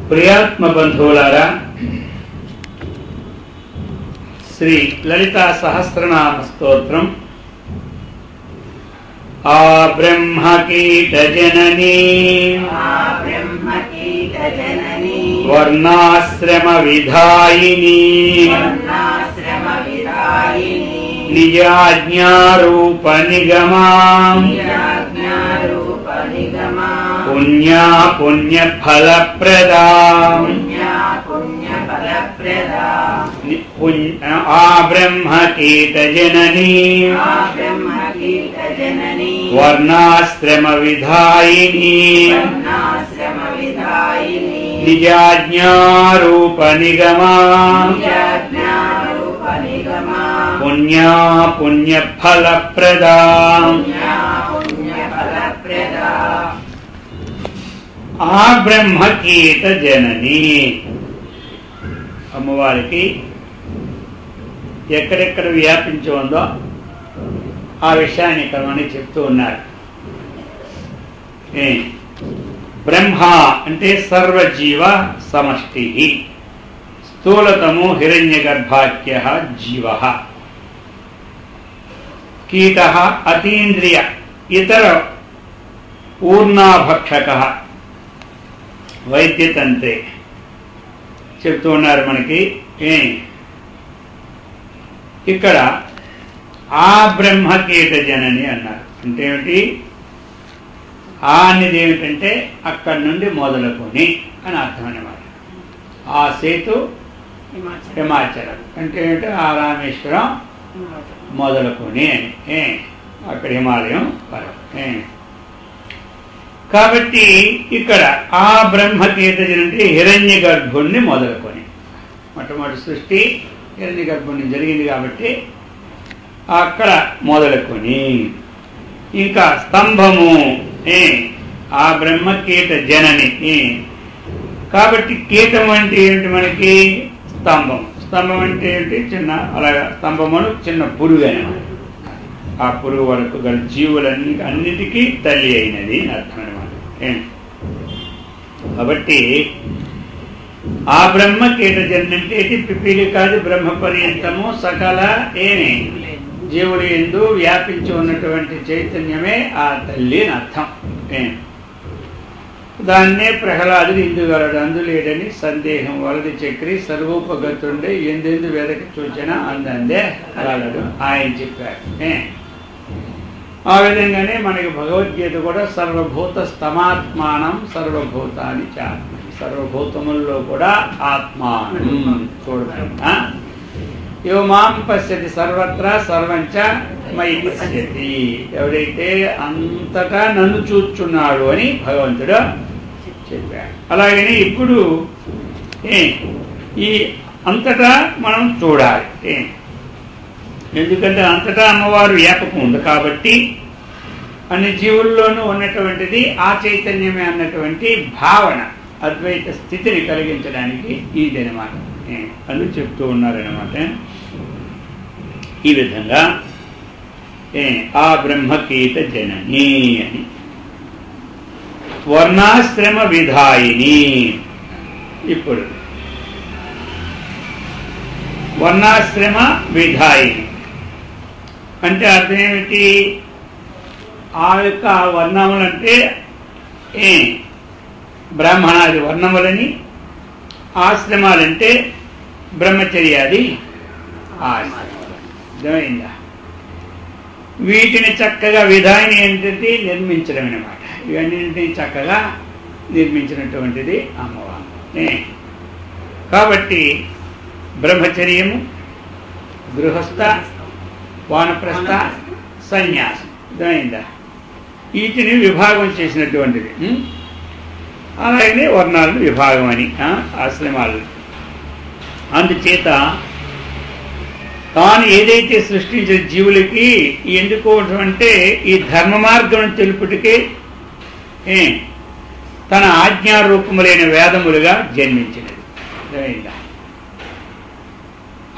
ప్రియాత్మ బంధువులారా, శ్రీ లలితా సహస్రనామ స్తోత్రం ఆ బ్రహ్మకీట జననీ వర్ణాశ్రమ విధాయిని నిజాజ్ఞారూప నిగమా పుణ్యా పుణ్యఫలప్రదా ఆ బ్రహ్మకీట జననీ వర్ణాశ్రమ విధాయిని నిజాజ్ఞారూప నిగమా పుణ్యా పుణ్యఫలప్రదా ఆ బ్రహ్మకీట జనని అమ్మవారికి ఎక్కడెక్కడ వ్యాపించి ఉందో ఆ విషయాన్ని ఇక్కడ మనకి చెప్తూ ఉన్నారు. బ్రహ్మ అంటే సర్వజీవ సమష్టి, స్థూలతము హిరణ్యగర్భాఖ్య జీవ, కీట అతీంద్రియ ఇతర ఊర్ణాభక్షక వైద్యతంత్రే చెప్తూ ఉన్నారు మనకి. ఇక్కడ ఆ బ్రహ్మకీట జనని అన్నారు అంటే ఏమిటి? ఆ అనేది ఏమిటంటే అక్కడి నుండి మొదలుకొని అని అర్థం అన్నమాట. ఆ సేతు హిమాచలం అంటే ఏమిటి? ఆ రామేశ్వరం మొదలుకొని అని అక్కడ హిమాలయం వరకు. కాబట్టి ఇక్కడ ఆ బ్రహ్మకీట జనని అంటే హిరణ్య గర్భుణ్ణి మొదలుకొని, మొట్టమొదటి సృష్టి హిరణ్య గర్భుణ్ణి జరిగింది కాబట్టి అక్కడ మొదలుకొని, ఇంకా స్తంభము ఆ బ్రహ్మకీట జనని. కాబట్టి కీటం అంటే ఏమిటి? మనకి స్తంభం. స్తంభం అంటే ఏమిటి? చిన్న అలాగా స్తంభమును చిన్న పురుగు అనమాట. ఆ పురుగు వరకు గల జీవులన్నిటికీ తల్లి అయినది అని అర్థం అనమాట. కాబట్టి ఆ బ్రహ్మకీట జనని అంటే పిపిలి కాదు బ్రహ్మ పర్యంతము సకల జీవుడు ఎందు వ్యాపించి ఉన్నటువంటి చైతన్యమే ఆ తల్లి అని అర్థం. దాన్నే ప్రహ్లాదుడు ఇందుగలడు అందులేడని సందేహం వలది చక్రి సర్వోపగతుండే ఎందెందు వెదకి చూచిన అందందే గలడు ఆయన చెప్పారు. ఆ విధంగానే మనకి భగవద్గీత కూడా సర్వభూత స్తమాత్మానం సర్వభూతాన్ని చాత్మ, సర్వభూతముల్లో కూడా ఆత్మానం చూడడం. యో మాం పశ్యతి సర్వత్రా సర్వంచ మయి పశ్యతి, ఎవరైతే అంతటా నన్ను చూచున్నాడు అని భగవంతుడు చెప్పాడు. అలాగని ఇప్పుడు ఈ అంతటా మనం చూడాలి. ఎందుకంటే అంతటా అమ్మవారు వ్యాపకం ఉంది కాబట్టి అన్ని జీవుల్లోనూ ఉన్నటువంటిది ఆ చైతన్యమే అన్నటువంటి భావన, అద్వైత స్థితిని కలిగించడానికి ఇదనమాట అని చెప్తూ ఉన్నారనమాట. ఈ విధంగా ఆ బ్రహ్మకీట జనని అని. వర్ణాశ్రమ విధాయిని. ఇప్పుడు వర్ణాశ్రమ విధాయిని అంటే అర్థం ఏమిటి? ఆ యొక్క వర్ణములంటే బ్రాహ్మణాది వర్ణములని, ఆశ్రమాలంటే బ్రహ్మచర్యాది అర్థమైందా? వీటిని చక్కగా విధాయిని ఏంటంటే నిర్మించడం అన్నమాట. ఇవన్నింటినీ చక్కగా నిర్మించినటువంటిది అమ్మవారు. కాబట్టి బ్రహ్మచర్యము, గృహస్థ, వానప్రస్థ, సన్యాసం అర్థమైందా? వీటిని విభాగం చేసినటువంటిది. అలాగనే వర్ణాలను విభాగం అని ఆశ్రమాలు. అందుచేత తాను ఏదైతే సృష్టించిన జీవులకి ఎందుకు అంటే ఈ ధర్మ మార్గం తెలుపుటికే తన ఆజ్ఞారూపములైన వేదములుగా జన్మించినది.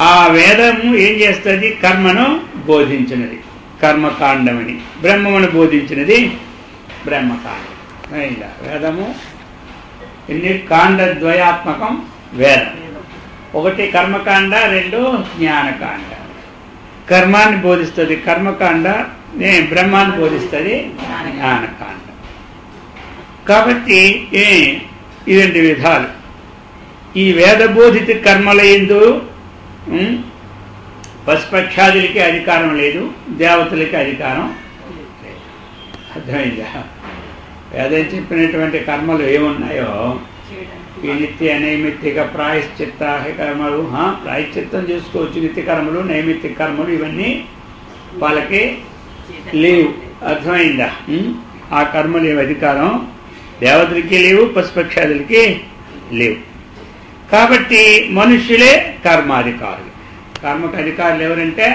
ఆ వేదము ఏం చేస్తుంది? కర్మను బోధించినది కర్మకాండమని, బ్రహ్మమును బోధించినది బ్రహ్మకాండం. వేదము ఎన్ని కాండద్వయాత్మకం వేదం. ఒకటి కర్మకాండ, రెండు జ్ఞానకాండ. కర్మాన్ని బోధిస్తుంది కర్మకాండ, బ్రహ్మాన్ని బోధిస్తుంది జ్ఞానకాండ. కాబట్టి ఈ రెండు విధాలు. ఈ వేదబోధిత కర్మల యందు పశుపక్షాదులకి అధికారం లేదు, దేవతలకి అధికారం లేదు. అర్థమైందా? వేదం చెప్పినటువంటి కర్మలు ఏమున్నాయో ఈ నిత్య నైమిత్తిక ప్రాయశ్చిత్త కర్మలు, ప్రాయశ్చిత్తం చేసుకోవచ్చు. నిత్య కర్మలు, నైమిత్తిక కర్మలు ఇవన్నీ వాళ్ళకి లేవు. అర్థమైందా? ఆ కర్మలు ఏమి అధికారం దేవతలకి లేవు, పశుపక్షాదులకి లేవు. కాబట్టి మనుష్యులే కర్మాధికారులు. కర్మకు అధికారులు ఎవరంటే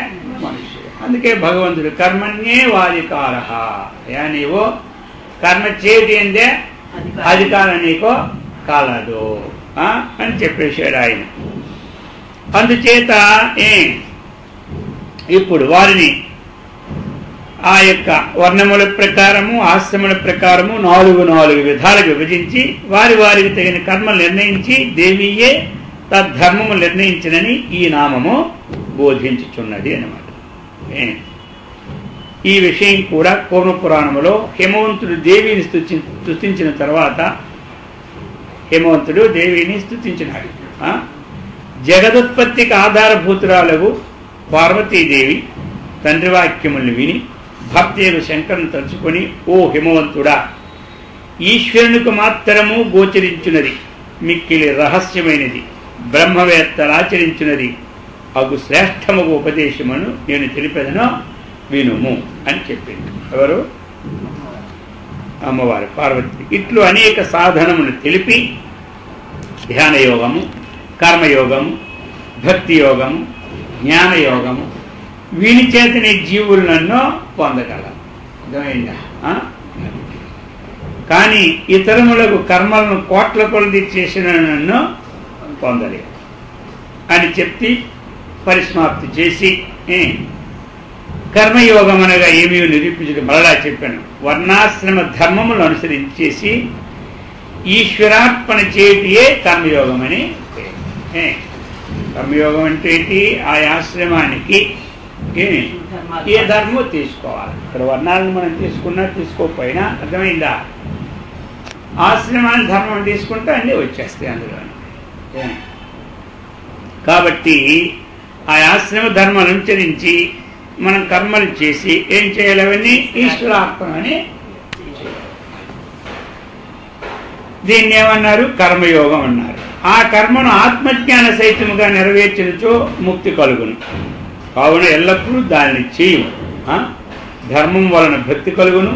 మనుష్యులు. అందుకే భగవంతుడు కర్మణ్యే వాధికార, నీవు కర్మ చేయటి అందే అధికారం నీకో కాలదు అని చెప్పేశాడు ఆయన. అందుచేత ఇప్పుడు వారిని ఆ యొక్క వర్ణముల ప్రకారము, ఆశ్రముల ప్రకారము 4 విధాలు విభజించి వారికి తగిన కర్మలు నిర్ణయించి దేవీయే తద్ధర్మము నిర్ణయించినని ఈ నామము బోధించుచున్నది అన్నమాట. ఈ విషయం కూడా పూర్వ పురాణములో హిమవంతుడు దేవిని స్తుతించిన తర్వాత హిమవంతుడు దేవిని స్తుతించినాడు. జగదుత్పత్తికి ఆధారభూతురాలకు పార్వతీదేవి తండ్రి వాక్యములను విని భక్తులు శంకరుని తలుచుకొని, ఓ హిమవంతుడా, ఈశ్వరునికి మాత్రము గోచరించున్నది, మిక్కిలి రహస్యమైనది, బ్రహ్మవేత్తలాచరించున్నది అగు శ్రేష్టముగు ఉపదేశమును నేను తెలిపెదను వినుము అని చెప్పింది. ఎవరు? అమ్మవారు పార్వతి. ఇట్లు అనేక సాధనములు తెలిపి ధ్యానయోగము, కర్మయోగము, భక్తి యోగము, జ్ఞానయోగము వీని చేతనే జీవులను పొందగలరు. అర్థమైందా? కానీ ఇతరములకు కర్మలను కోట్ల కొలది చేసిన నన్ను పొందలేదు అని చెప్పి పరిసమాప్తి చేసి కర్మయోగం అనగా ఏమీ నిరూపించడం మరలా చెప్పాను. వర్ణాశ్రమ ధర్మములు అనుసరించేసి ఈశ్వరార్పణ చేయటియే కర్మయోగం అని. కర్మయోగం అంటే ఆ ఆశ్రమానికి ఏ ధర్మం తీసుకోవాలి. ఇక్కడ వర్ణాలను మనం తీసుకున్నా తీసుకోకపోయినా, అర్థమైందా? ఆశ్రమాన్ని ధర్మం తీసుకుంటే అన్నీ వచ్చేస్తాయి అందులో. కాబట్టి ఆ ఆశ్రమ ధర్మాలు అనుసరించి మనం కర్మలు చేసి ఏం చేయాలి? అవన్నీ ఈశ్వరార్పణ అని. దీన్ని ఏమన్నారు? కర్మయోగం అన్నారు. ఆ కర్మను ఆత్మజ్ఞాన సహితముగా నెరవేర్చనుచో ముక్తి కలుగును. కావున ఎల్లప్పుడూ దానిని చేయము. ధర్మం వలన భక్తి కలుగును,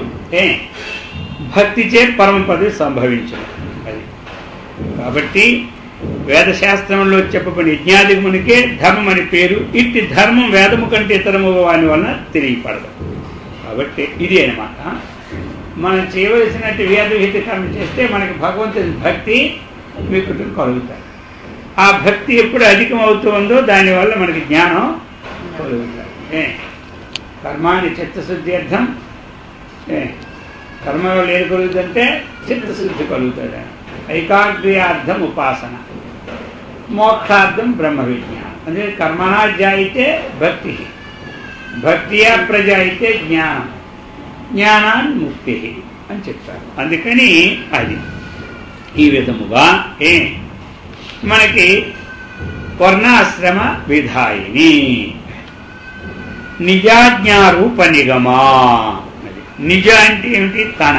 భక్తిచే పరమ పదవి సంభవించను. అది కాబట్టి వేదశాస్త్రంలో చెప్పబడిన యజ్ఞాధికమునికే ధర్మం అని పేరు. ఇట్టి ధర్మం వేదము కంటే ఇతరము వాని వలన తెలియపడదు. కాబట్టి ఇది అనమాట. మనం చేయవలసినట్టు వేదవిహిత కర్మ చేస్తే మనకి భగవంతుని భక్తి మీకు కలుగుతాయి. ఆ భక్తి ఎప్పుడు అధికం అవుతుందో దానివల్ల మనకి జ్ఞానం కలుగుతాయి. కర్మాన్ని చిత్తశుద్ధి అర్థం. కర్మలో ఏది కలుగుతుందంటే చిత్తశుద్ధి కలుగుతుంది. ఐకాగ్ర్యార్థం ఉపాసన, మోక్షార్థం బ్రహ్మ విజ్ఞానం. అంటే కర్మణా జాయితే భక్తి, భక్తియా ప్రజాయితే జ్ఞానం, జ్ఞానాన్ ముక్తి అని చెప్తారు. అందుకని అది ఈ విధముగా మనకి వర్ణాశ్రమ విధాయిని నిజాజ్ఞారూప నిగమా. నిజ అంటే ఏమిటి? తన.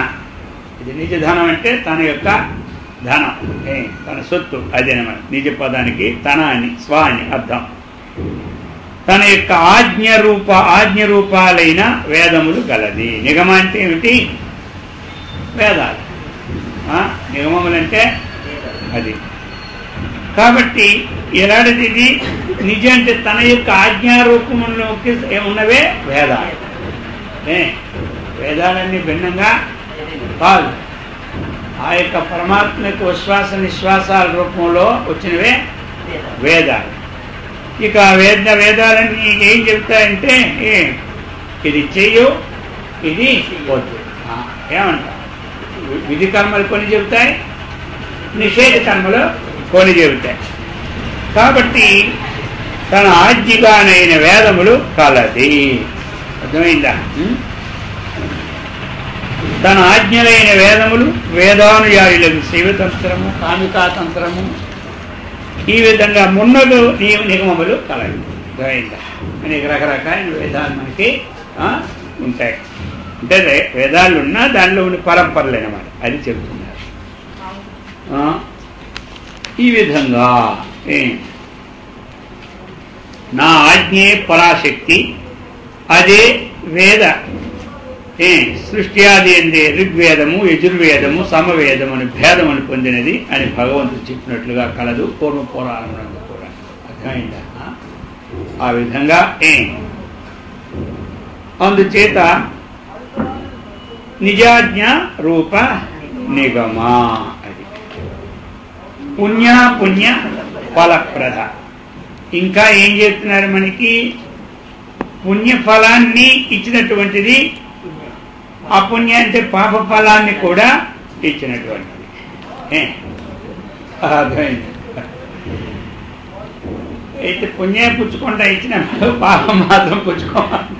ఇది నిజ ధనం అంటే తన యొక్క ధనం, తన సొత్తు. అదేనమాట నిజ పదానికి తన అని, స్వ అని అర్థం. తన యొక్క ఆజ్ఞ రూపాలైన వేదములు గలది. నిగమ అంటే ఏమిటి? వేదాలు. నిగమములంటే అది. కాబట్టి ఎలాంటిది ఇది? నిజ అంటే తన యొక్క ఆజ్ఞారూపంలోకి ఉన్నవే వేదాలు. వేదాలన్నీ భిన్నంగా కాదు. ఆ యొక్క పరమాత్మ యొక్క ఉశ్వాస నిశ్వాసాల రూపంలో వచ్చినవే వేదాలు. ఇక వేదాలన్నీ ఏం చెప్తాయంటే ఇది చెయ్యు, ఇది వద్దు. ఏమంటా? విధి కర్మలు కొన్ని చెబుతాయి, నిషేధ కర్మలు కొని చెబుతాయి. కాబట్టి తన ఆజ్ఞగానైన వేదములు కలది. అర్థమైందా? తన ఆజ్ఞలైన వేదములు వేదానుయాయులకు శైవతంత్రము కామికాతంత్రము ఈ విధంగా మున్నగు నిగమములు కలవి. అర్థమైందా? అనేక రకరకాలైన వేదాలు మనకి ఉంటాయి. అంటే వేదాలు ఉన్నా దానిలో ఉన్న పరంపరలు అన్నమాట, అది చెబుతున్నారు. ఈ విధంగా నా ఆజ్ఞే పరాశక్తి, అదే వేద సృష్టి ఆది అందే ఋగ్వేదము యజుర్వేదము సమవేదము అని భేదమును పొందినది అని భగవంతుడు చెప్పినట్లుగా కలదు పూర్వ పురాణంలో కూడా. అర్థమైందా? ఆ విధంగా అందుచేత నిజాజ్ఞ రూప నిగమా, అది పుణ్య పుణ్య ఫలప్రద. ఇంకా ఏం చెప్తున్నారు మనకి? పుణ్యఫలాన్ని ఇచ్చినటువంటిది, అపుణ్య అంటే పాప ఫలాన్ని కూడా ఇచ్చినటువంటిది. అర్థమైంది? అయితే పుణ్య పుచ్చుకుంటా ఇచ్చినప్పుడు పాపం మాత్రం పుచ్చుకోవాలి.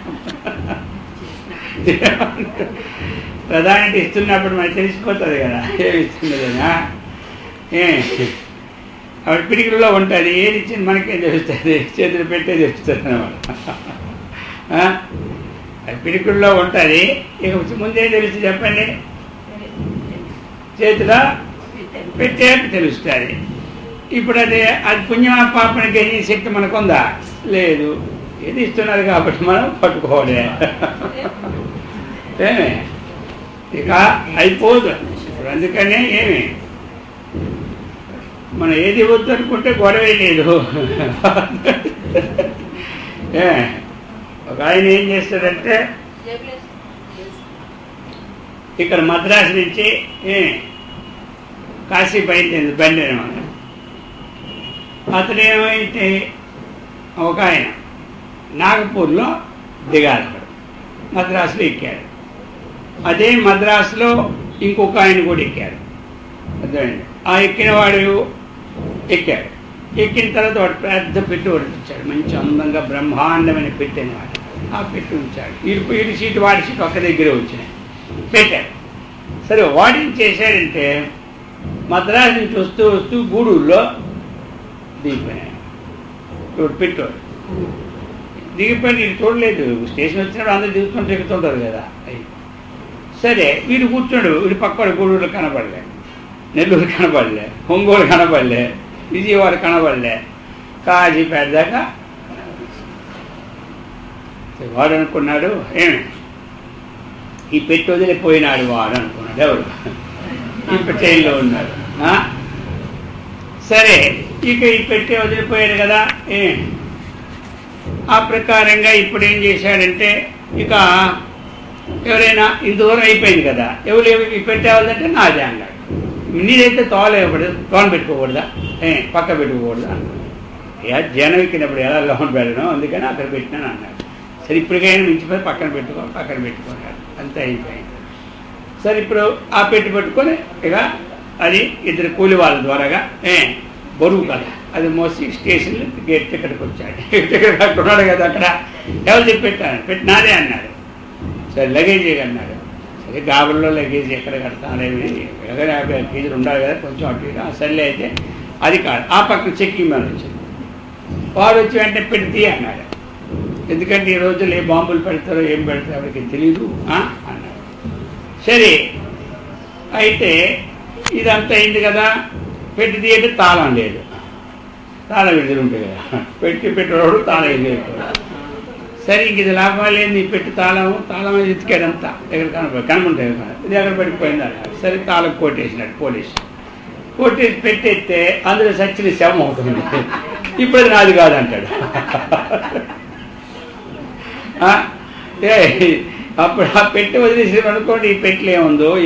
ప్రధానికి ఇస్తున్నప్పుడు మనకి తెలిసిపోతుంది కదా ఏమి ఇస్తున్నదనా. ఆవిడ పిడికిలో ఉంటుంది, ఏది ఇచ్చింది మనకేం తెలుస్తుంది, చేతులు పెట్టే తెలుస్తుంది అన్నమాట. అది పిడికుల్లో ఉంటుంది, ఇక ముందే తెలుసు చెప్పండి, చేతిలో పెట్టేట్టు తెలుస్తుంది. ఇప్పుడు అది పుణ్యమా పాపనికి ఏ శక్తి మనకుందా? లేదు. ఏది ఇస్తున్నారు కాబట్టి మనం పట్టుకోవాలి. ఏమే ఇక అయిపోదు. ఇప్పుడు అందుకనే ఏమి మనం ఏది ఇవ్వద్దు అనుకుంటే గొడవే లేదు. ఒక ఆయన ఏం చేస్తాడంటే, ఇక్కడ మద్రాసు నుంచి కాశీ బయలుదేరింది బండి అనమాట. అతను ఏమైతే ఒక ఆయన నాగపూర్లో దిగాలి, అక్కడ మద్రాసులో ఎక్కాడు. అదే మద్రాసులో ఇంకొక ఆయన కూడా ఎక్కాడు. అర్థమైంది? ఆ ఎక్కిన వాడు ఎక్కాడు. ఎక్కిన తర్వాత వాడు పెద్ద పెట్టి ఉంచాడు, మంచి అందంగా బ్రహ్మాండమైన పెట్టిన వాడు. ఆ పెట్టి ఉంచాడు. వీడి సీటు వాడి సీటు ఒక్క దగ్గరే వచ్చినాయి, పెట్టాడు. సరే వాడిని చేశాడంటే మద్రాసు నుంచి వస్తూ వస్తూ గూడూరులో దిగిపోయాడు. ఇప్పుడు పెట్టాడు దిగిపోయి వీడు చూడలేదు. స్టేషన్ వచ్చినప్పుడు అందరూ దిగుతుంటే ఎక్కుతుంటారు కదా. సరే వీడు కూర్చోడు, వీడు పక్కవాడు గూడూరులో కనపడలే, నెల్లూరు కనపడలే, ఒంగోలు కనపడలే, విజయవాడ కనబడలే, కాజీపేట దాకా. వాడు అనుకున్నాడు, ఏమి ఈ పెట్టి వదిలిపోయినాడు వాడు అనుకున్నాడు. ఎవరు? ఈ పెట్టెలో ఉన్నాడు. సరే ఇక ఈ పెట్టె వదిలిపోయాడు కదా. ఆ ప్రకారంగా ఇప్పుడు ఏం చేశాడంటే, ఇక ఎవరైనా ఇంతదూరం అయిపోయింది కదా, ఎవరు ఈ పెట్టేవాళ్ళంటే నాదే అన్నాడు. నీదైతే తోలేకూడదు, తోన పెట్టుకోకూడదా, పక్క పెట్టుకోకూడదా? జనం ఎక్కినప్పుడు ఎలా లోన్ పెట్టడం, అందుకని అక్కడ పెట్టినాను అన్నాడు. సరే ఇప్పటికైనా మించిపోయి పక్కన పెట్టుకున్నాడు. అంతే అయిపోయింది. సరే ఇప్పుడు ఆ పెట్టుకొని ఇక అది ఇద్దరు కూలి వాళ్ళ ద్వారాగా బరువు కదా అది మోసి స్టేషన్ గేట్ టికెట్కి వచ్చాడు. టికెట్ కట్టుకున్నాడు కదా, అక్కడ ఎవరు చెప్పి పెట్టి నాదే అన్నాడు. సరే లగేజ్ అన్నాడు. సరే గాబుల్లో లగేజ్ ఎక్కడ కడతాను, 50 కేజీలు ఉండాలి కదా, కొంచెం అటు ఇటు. సర్లే అయితే అది కాదు, ఆ పక్కన చెక్కింగ్ మ్యాన్ వచ్చింది. వాడు వచ్చి వెంటనే పెడితే అన్నాడు. ఎందుకంటే ఈ రోజుల్లో ఏ బాంబులు పెడతారో ఏం పెడతారో ఎవరికి తెలీదు అన్నాడు. సరే అయితే ఇదంతా అయింది కదా, పెట్టి తీయంటే తాళం లేదు, తాళం విడుదల ఉంటుంది కదా, పెట్టేవాడు తాళం వెళ్ళిపోయాడు. సరే ఇంక ఇది లాభం లేదు, నీ పెట్టి తాళం ఎత్తికాడంతా ఎక్కడ కనుకుంటాయి, ఇది ఎక్కడ పడిపోయింది అన్నాడు. సరే తాళం కొట్టేసినాడు పోలీసు. కొట్టేసి పెట్టేస్తే అందులో సచ్చిన శవం అవుతుంది. ఇప్పుడు అది నాది కాదంటాడు. అప్పుడు ఆ పెట్టి వదిలేసి అనుకోండి, ఈ పెట్టిలో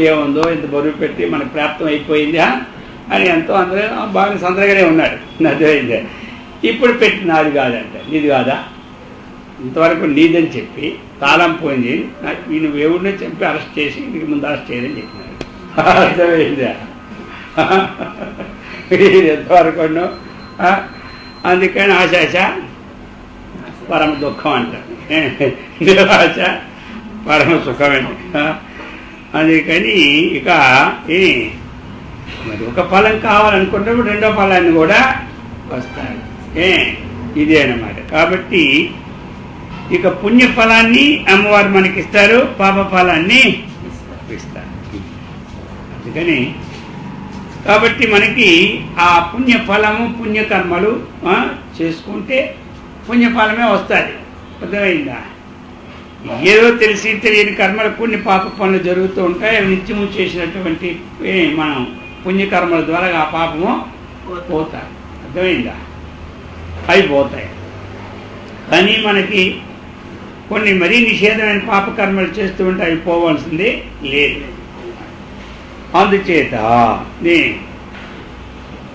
ఏముందో ఇంత బరువు పెట్టి మనకు ప్రాప్తం అయిపోయింది అని ఎంతో అందరూ బాగా సందరగానే ఉన్నాడు. అర్థమైంది. ఇప్పుడు పెట్టి నాది కాదంట. నీది కాదా, ఇంతవరకు నీదని చెప్పి తాళం పోయింది, నువ్వు ఎవరినో చెప్పి అరెస్ట్ చేసి ఇంటికి ముందు అరెస్ట్ చేయదని చెప్పినాడు. అర్థమైందా? ఎంతవరకు. అందుకని ఆశాశ పరమ దుఃఖం అంటారు, నిరాశ పరమ సుఖమండి. అందుకని ఇక మరి ఒక ఫలం కావాలనుకున్నప్పుడు రెండో ఫలాన్ని కూడా వస్తాయి. ఇదే అన్నమాట. కాబట్టి ఇక పుణ్యఫలాన్ని అమ్మవారు మనకిస్తారు, పాప ఫలాన్ని ఇస్తారు. అందుకని కాబట్టి మనకి ఆ పుణ్యఫలము పుణ్యకర్మలు చేసుకుంటే పుణ్యఫలమే వస్తుంది. అర్థమైందా? ఏదో తెలిసి తెలియని కర్మలు కొన్ని పాప పనులు జరుగుతూ ఉంటాయి. అవి నిత్యము చేసినటువంటి మనం పుణ్యకర్మల ద్వారా ఆ పాపము పోతాయి. అర్థమైందా? అవి పోతాయి. కానీ మనకి కొన్ని మరీ నిషేధమైన పాపకర్మలు చేస్తూ ఉంటే అవి పోవాల్సింది లేదు. అందుచేత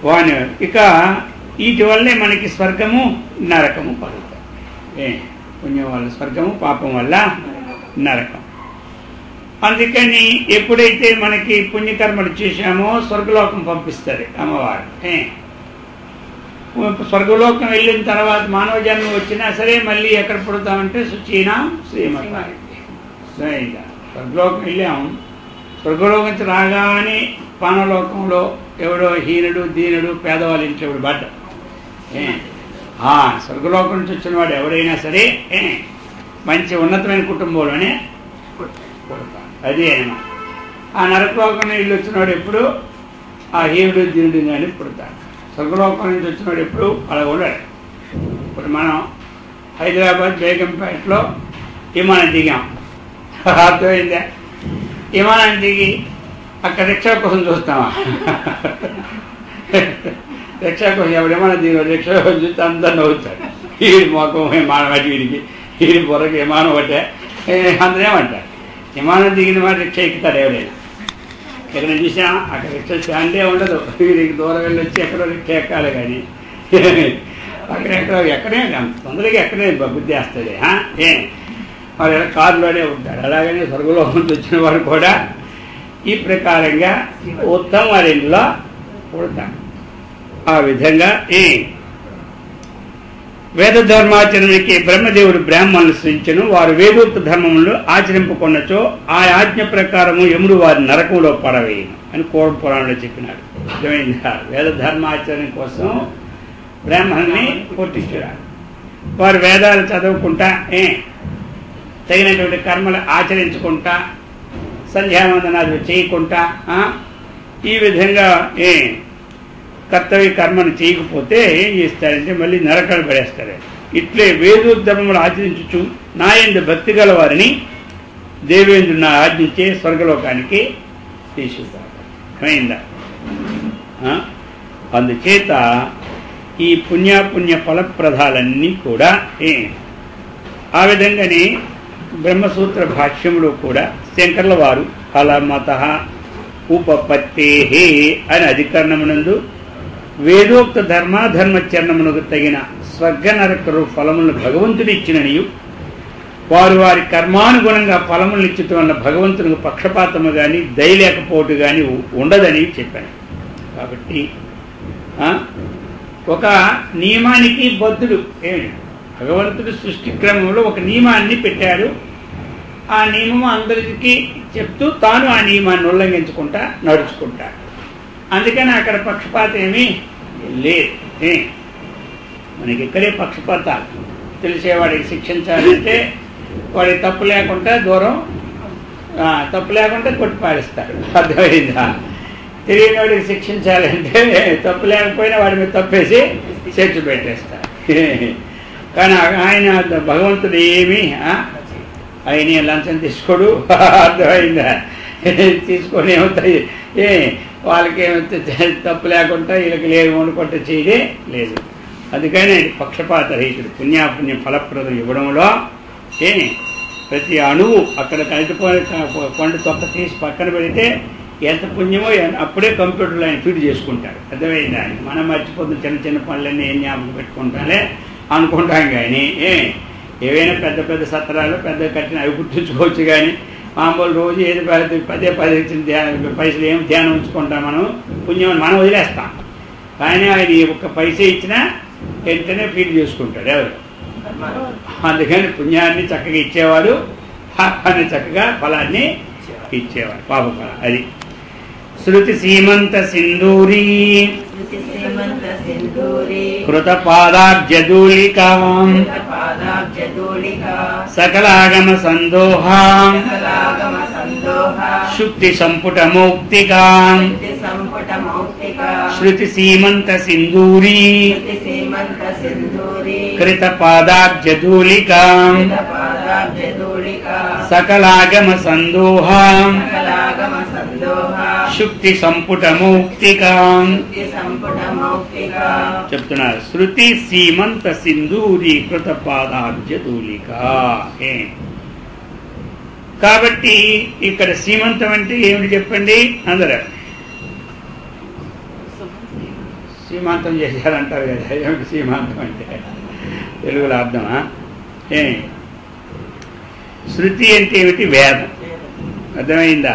వాని ఇక వీటి వల్లే మనకి స్వర్గము నరకము పలుకుతాయి. పుణ్యం వల్ల స్వర్గము, పాపం వల్ల నరకం. అందుకని ఎప్పుడైతే మనకి పుణ్యకర్మలు చేశామో స్వర్గలోకం పంపిస్తారు అమ్మవారు. స్వర్గలోకం వెళ్ళిన తర్వాత మానవ జన్మ వచ్చినా సరే మళ్ళీ ఎక్కడ పుడతామంటే శుచీనాం శ్రీమతాయి. స్వర్గలోకం వెళ్ళాము, స్వర్గలోకం నుంచి రాగానే పానలోకంలో ఎవడో హీనుడు దీనుడు పేదవాళ్ళ ఇంట్లో ఎవడు పడ్డ. స్వర్గలోకం నుంచి వచ్చిన వాడు ఎవరైనా సరే మంచి ఉన్నతమైన కుటుంబంలోనే పుడతాడు. అది అన్నమాట. ఆ నరకలోకం ఇల్లు వచ్చినవాడు ఎప్పుడు ఆ హీనుడు దీనుడు అని పుడతాడు. స్వర్గలోకం నుంచి వచ్చినవాడు ఎప్పుడు అలా ఉన్నాడు. ఇప్పుడు మనం హైదరాబాద్ బేగంపేటలో విమానం దిగాం. అర్థమైందా? విమానం దిగి అక్కడ రిక్షా కోసం చూస్తామా? రిక్షా కోసం ఎవరు విమానం దిగాడు, రిక్షా కోసం చూస్తే అందరు నవ్వుతాడు. వీడి మొఖం విమానం అటు వీడికి, వీడి పొరకి విమానం ఒకటే అందరూ ఏమంటారు. విమానం దిగిన వాడు రిక్షా ఎక్కుతాడు ఎవరైనా. ఎక్కడ చూసినా అక్కడ రిక్షా స్టాండే ఉండదు. వీడికి దూరం వెళ్ళి వచ్చి ఎక్కడో రిక్షా ఎక్కాలి. కానీ ఎక్కడే తొందరగా ఎక్కడే బుద్ధి వేస్తాడే. మరి కారులోనే ఉంటాడు. అలాగనే స్వర్గలోకం వచ్చిన వాడు కూడా ఈ ప్రకారంగా ఉత్తమ వారిలో పుడతాడు. ఆ విధంగా వేద ధర్మాచరణకి బ్రహ్మదేవుడు బ్రాహ్మణులు సృష్టించను. వారు వేదోక్త ధర్మములు ఆచరింపుకొన్నచో ఆ ఆజ్ఞ ప్రకారము యముడు వారి నరకంలో పడవేయను అని కోడ పురాణంలో చెప్పినాడు. అర్థమైందా? వేద ధర్మాచరణ కోసం బ్రాహ్మణుల్ని పుట్టించారు. వారు వేదాలు చదువుకుంటా తగినటువంటి కర్మలు ఆచరించుకుంటా సంధ్యావందనాలు చేయకుండా ఈ విధంగా కర్తవ్య కర్మను చేయకపోతే ఏం చేస్తారంటే మళ్ళీ నరకాలు పడేస్తారు. ఇట్లే వేదోద్ధర్మములు ఆచరించుచు నా యందు భక్తి గల వారిని దేవేంద్రుడు నా ఆజ్ఞించే స్వర్గలోకానికి తీసుకుంటారు. అయిందా? అందుచేత ఈ పుణ్య ఫలప్రదాలన్నీ కూడా ఆ విధంగానే బ్రహ్మసూత్ర భాష్యములో కూడా శంకర్ల వారు ఫలమత ఉపపత్తే అని అధికరణమునందు వేదోక్త ధర్మాధర్మచరణమునకు తగిన స్వర్గ నరకరు ఫలములను భగవంతుడు ఇచ్చిననియు వారు వారి కర్మానుగుణంగా ఫలములను ఇచ్చటం వల్ల భగవంతునికి పక్షపాతము కానీ దయ లేకపోవటం కానీ ఉండదని చెప్పాను. కాబట్టి ఒక నియమానికి బద్ధుడు భగవంతుడు సృష్టి క్రమంలో ఒక నియమాన్ని పెట్టాడు. ఆ నియమము అందరికీ చెప్తూ తాను ఆ నియమాన్ని ఉల్లంఘించుకుంటా నడుచుకుంటాడు. అందుకని అక్కడ పక్షపాతం ఏమీ లేదు. మనకి ఇక్కడే పక్షపాతాలు. తెలిసేవాడికి శిక్షించాలంటే వాడికి తప్పు లేకుండా దూరం, తప్పు లేకుండా కొట్టి పాడిస్తాడు. అర్థమైందా? తెలియని వాడికి శిక్షించాలంటే తప్పు లేకపోయినా వాడి మీద తప్పేసి శిక్ష పెట్టేస్తాడు. కానీ ఆయన భగవంతుడు ఏమి ఆయన లంచం తీసుకోడు. అర్థమైందా? తీసుకొని ఏమవుతాయి వాళ్ళకి ఏమైతే తప్పు లేకుండా వీళ్ళకి లేదు వండుకుంటే చేయడే లేదు. అందుకని పక్షపాత రహితుడు. పుణ్యాపుణ్య ఫలప్రదం ఇవ్వడంలో ప్రతి అణువు అక్కడ కలిసిపోయి పండు తొక్క తీసి పక్కన పెడితే ఎంత పుణ్యమో అప్పుడే కంప్యూటర్లో ఆయన ఫీడ్ చేసుకుంటాడు. అర్థమైందా? మనం మర్చిపోతున్న చిన్న చిన్న పనులన్నీ ఏం జ్ఞాపకం పెట్టుకుంటానే అనుకుంటాం. కానీ ఏవైనా పెద్ద పెద్ద సత్రాలు పెద్ద కట్టిన అవి గుర్తుంచుకోవచ్చు. కానీ మామూలు రోజు ఏది పదే పైసలు ఏం ధ్యానం ఉంచుకుంటాం, మనం పుణ్యం మనం వదిలేస్తాం. కానీ ఆయన ఒక్క పైసే ఇచ్చినా వెంటనే ఫీల్ చేసుకుంటాడు ఎవరు. అందుకని పుణ్యాన్ని చక్కగా ఇచ్చేవాడు, పాపాన్ని చక్కగా ఫలాన్ని ఇచ్చేవాడు, పాప ఫలం. అది శృతి సీమంత సింధూరీ కృత పాదాబ్జదూలికా సకలాగమ సందోహా శుక్తి సంపుట మౌక్తికా శృతి సీమంత సింధూరీ కృత పాదాబ్జదూలికా సకలాగమ సందోహా శుక్తి సంపుట మౌక్తికా చెప్తున్నారు. శృతి సీమంత సింధూరీ కృత పాదాబ్జదూలికా. కాబట్టి ఇక్కడ సీమంతం అంటే ఏమిటి చెప్పండి అందరూ. సీమాంతం చేశారంటారు కదా, ఏమిటి సీమాంతం అంటే తెలుగులో అర్థమా? శృతి అంటే ఏమిటి? వేదం. అర్థమైందా?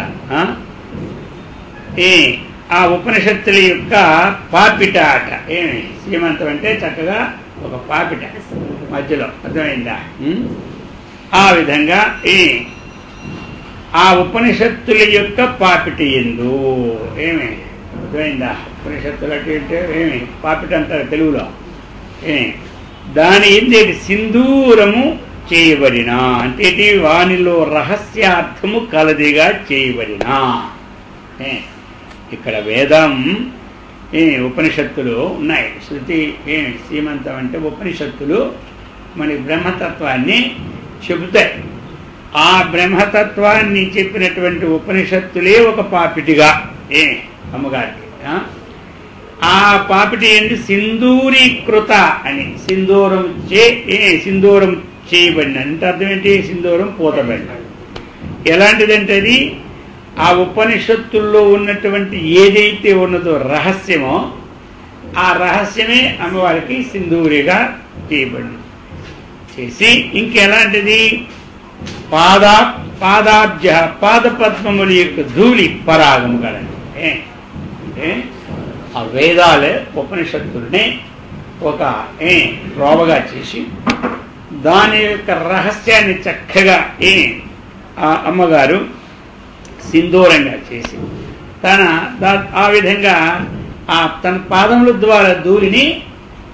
ఆ ఉపనిషత్తుల యొక్క పాపిట ఆట. ఏమి సీమంతం అంటే చక్కగా ఒక పాపిట మధ్యలో. అర్థమైందా? ఆ విధంగా ఆ ఉపనిషత్తుల యొక్క పాపిట ఎందు ఏమి అర్థమైందా? ఉపనిషత్తులు అంటే ఏమి పాపిట అంటారు తెలుగులో. దాని ఏంటి? సింధూరము చేయబడిన అంటే వానిలో రహస్యార్థము కలదిగా చేయబడిన. ఇక్కడ వేదం ఉపనిషత్తులు ఉన్నాయి. శృతి సీమంతం అంటే ఉపనిషత్తులు మనకి బ్రహ్మతత్వాన్ని చెబుతాయి. ఆ బ్రహ్మతత్వాన్ని చెప్పినటువంటి ఉపనిషత్తులే ఒక పాపిటిగా అమ్మగారికి. ఆ పాపిటి ఏంటి? సింధూరీకృత అని. సింధూరం చేయబడిన అంటే అర్థం ఏంటి? సింధూరం పూతబడిన. ఎలాంటిదంటే అది ఆ ఉపనిషత్తుల్లో ఉన్నటువంటి ఏదైతే ఉన్నదో రహస్యమో ఆ రహస్యమే అమ్మవారికి సింధూరిగా చేయబడింది. చేసి ఇంకెలాంటిది? పాదాబ్జ పాదపద్మముల యొక్క ధూళి పరాగము కలండి. ఆ వేదాలే ఉపనిషత్తుల్ని ఒక రోబగా చేసి దాని యొక్క రహస్యాన్ని చక్కగా ఆ అమ్మగారు సింధూరంగా చేసి ఆ విధంగా తన పాదముల ద్వారా ధూళిని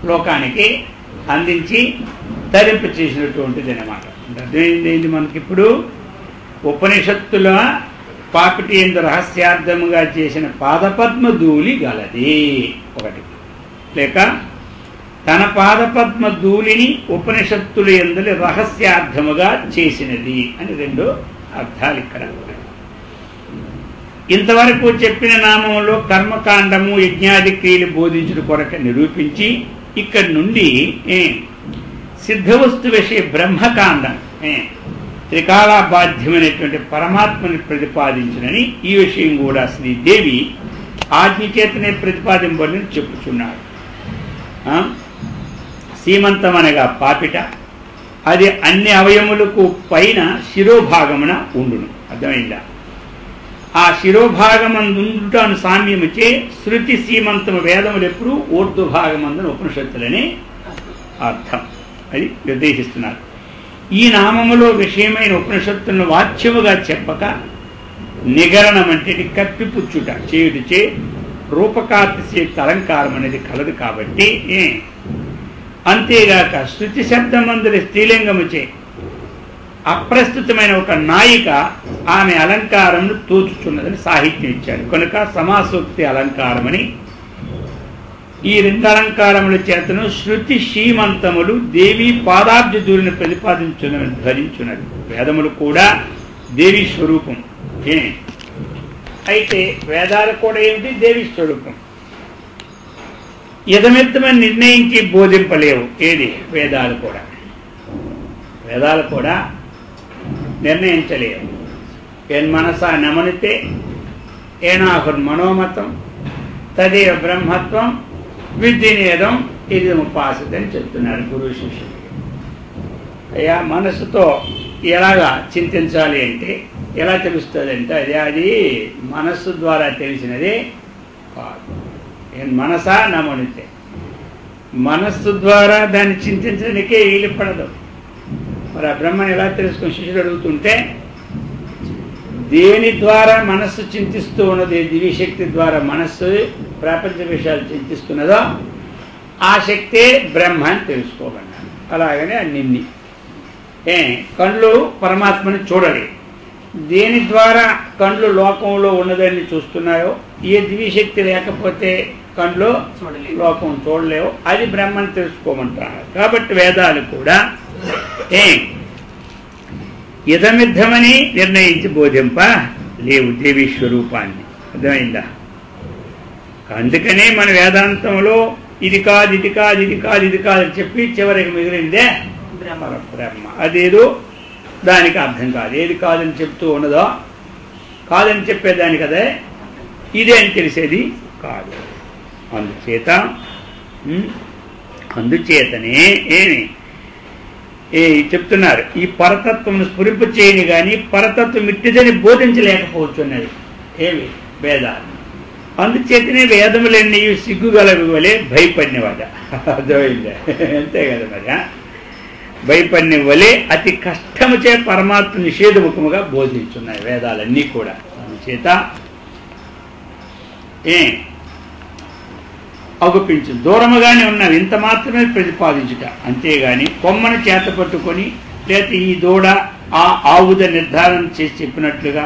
లోకానికి అందించి తరింప చేసినటువంటిది అన్నమాట. అర్థమైంది మనకిప్పుడు. ఉపనిషత్తుల పాపిటి ఎందు రహస్యార్థముగా చేసిన పాదపద్మ ధూళి గలది ఒకటి, లేక తన పాదపద్మ ధూళిని ఉపనిషత్తుల యందు రహస్యార్థముగా చేసినది అని రెండు అర్థాలు ఇక్కడ. ఇంతవరకు చెప్పిన నామంలో కర్మకాండము యజ్ఞాది క్రియలు బోధించుట కొరక నిరూపించి ఇక్కడి నుండి సిద్ధవస్తు విషయ బ్రహ్మకాండం త్రికాలాబాధ్యమైనటువంటి పరమాత్మని ప్రతిపాదించునని ఈ విషయం కూడా శ్రీదేవి ఆజ్ఞచేతనే ప్రతిపాదింపని చెప్పుచున్నారు. సీమంతం అనగా పాపిట, అది అన్ని అవయములకు పైన శిరోభాగమున ఉండును. అర్థమైందా? ఆ శిరోభాగమందుండుటను సామ్యముచే శృతి సీమంతము వేదములు ఎప్పుడు ఊర్ధ్వభాగమందున ఉపనిషత్తులని అర్థం. అది నిర్దేశిస్తున్నారు. ఈ నామములో విషయమైన ఉపనిషత్తులను వాచ్యముగా చెప్పక నిగరణం అంటే కప్పిపుచ్చుట చేయుటచే రూపకాతిశక్తి అలంకారం అనేది కలదు. కాబట్టి అంతేగాక శృతి శబ్దమందుల స్త్రీలింగముచే అప్రస్తుతమైన ఒక నాయిక ఆమె అలంకారమును తోచుచున్నదని సాహిత్యం ఇచ్చాడు. కనుక సమాసోక్తి అలంకారమని ఈ రెండు అలంకారముల చేతను శృతి శ్రీమంతములు దేవి పాదాబ్జ దూరిని ప్రతిపాదించున్నదని ధరించున్నది. వేదములు కూడా దేవి స్వరూపం. అయితే వేదాలు కూడా ఏమిటి? దేవి స్వరూపం. యథమిత్తమని నిర్ణయించి బోధింపలేవు. ఏది? వేదాలు కూడా నిర్ణయించలేవు. యన్మనసా నమనితే ఏనాహుర్ మనోమతం తదేవ బ్రహ్మత్వం విద్యనేదం ఇది ఉపాసత అని చెప్తున్నారు గురు శిష్యుడికి. అయ్యా మనసుతో ఎలాగా చింతించాలి అంటే ఎలా తెలుస్తుంది అంటే అది మనస్సు ద్వారా తెలిసినదే కాదు. మనసా నమనితే మనస్సు ద్వారా దాన్ని చింతించడానికే వీలు పడదు. మరి ఆ బ్రహ్మను ఎలా తెలుసుకుని శిష్యుడు అడుగుతుంటే, దేని ద్వారా మనస్సు చింతిస్తూ ఉన్నది, దివ్యశక్తి ద్వారా మనస్సు ప్రపంచ విషయాలు చింతిస్తున్నదో ఆ శక్తే బ్రహ్మ అని తెలుసుకోమన్నాడు. అలాగనే అన్నిన్ని కళ్ళు పరమాత్మని చూడలేదు. దేని ద్వారా కళ్ళు లోకంలో ఉన్నదాన్ని చూస్తున్నాయో, ఏ దివ్యశక్తి లేకపోతే కళ్ళు లోకం చూడలేవు, అది బ్రహ్మని తెలుసుకోమంటున్నారు. కాబట్టి వేదాలు కూడా ఇదమిద్దమని నిర్ణయించి బోధింప లేవు దేవీ స్వరూపాన్ని. అర్థమైందా? అందుకనే మన వేదాంతంలో ఇది కాదు ఇది కాదు ఇది కాదు ఇది కాదు అని చెప్పి చివరికి మిగిలిందే బ్రహ్మ. అదేదో దానికి అర్థం కాదు. ఏది కాదని చెప్తూ ఉన్నదో, కాదని చెప్పేదానికి అదే ఇదే అని తెలిసేది కాదు. అందుచేతనే చెప్తున్నారు, ఈ పరతత్వం స్ఫురింప చేయని కానీ పరతత్వం ఇట్టిదని బోధించలేకపోవచ్చు అన్నది వేదాలు. అందుచేతనే వేదములన్నీ సిగ్గుగలవి వలె భయపడినవాడ. అర్థమైందా? అంతే కదా మరి. భయపడిన వలె అతి కష్టముచే పరమాత్మ నిషేధముఖముగా బోధించున్నాయి వేదాలన్నీ కూడా. అందుచేత అగుపించు దూరముగానే ఉన్నవి ఇంత మాత్రమే ప్రతిపాదించుట, అంతేగాని కొమ్మను చేత పట్టుకొని లేకపోతే ఈ దూడ ఆ ఆవుద నిర్ధారణ చేసి చెప్పినట్లుగా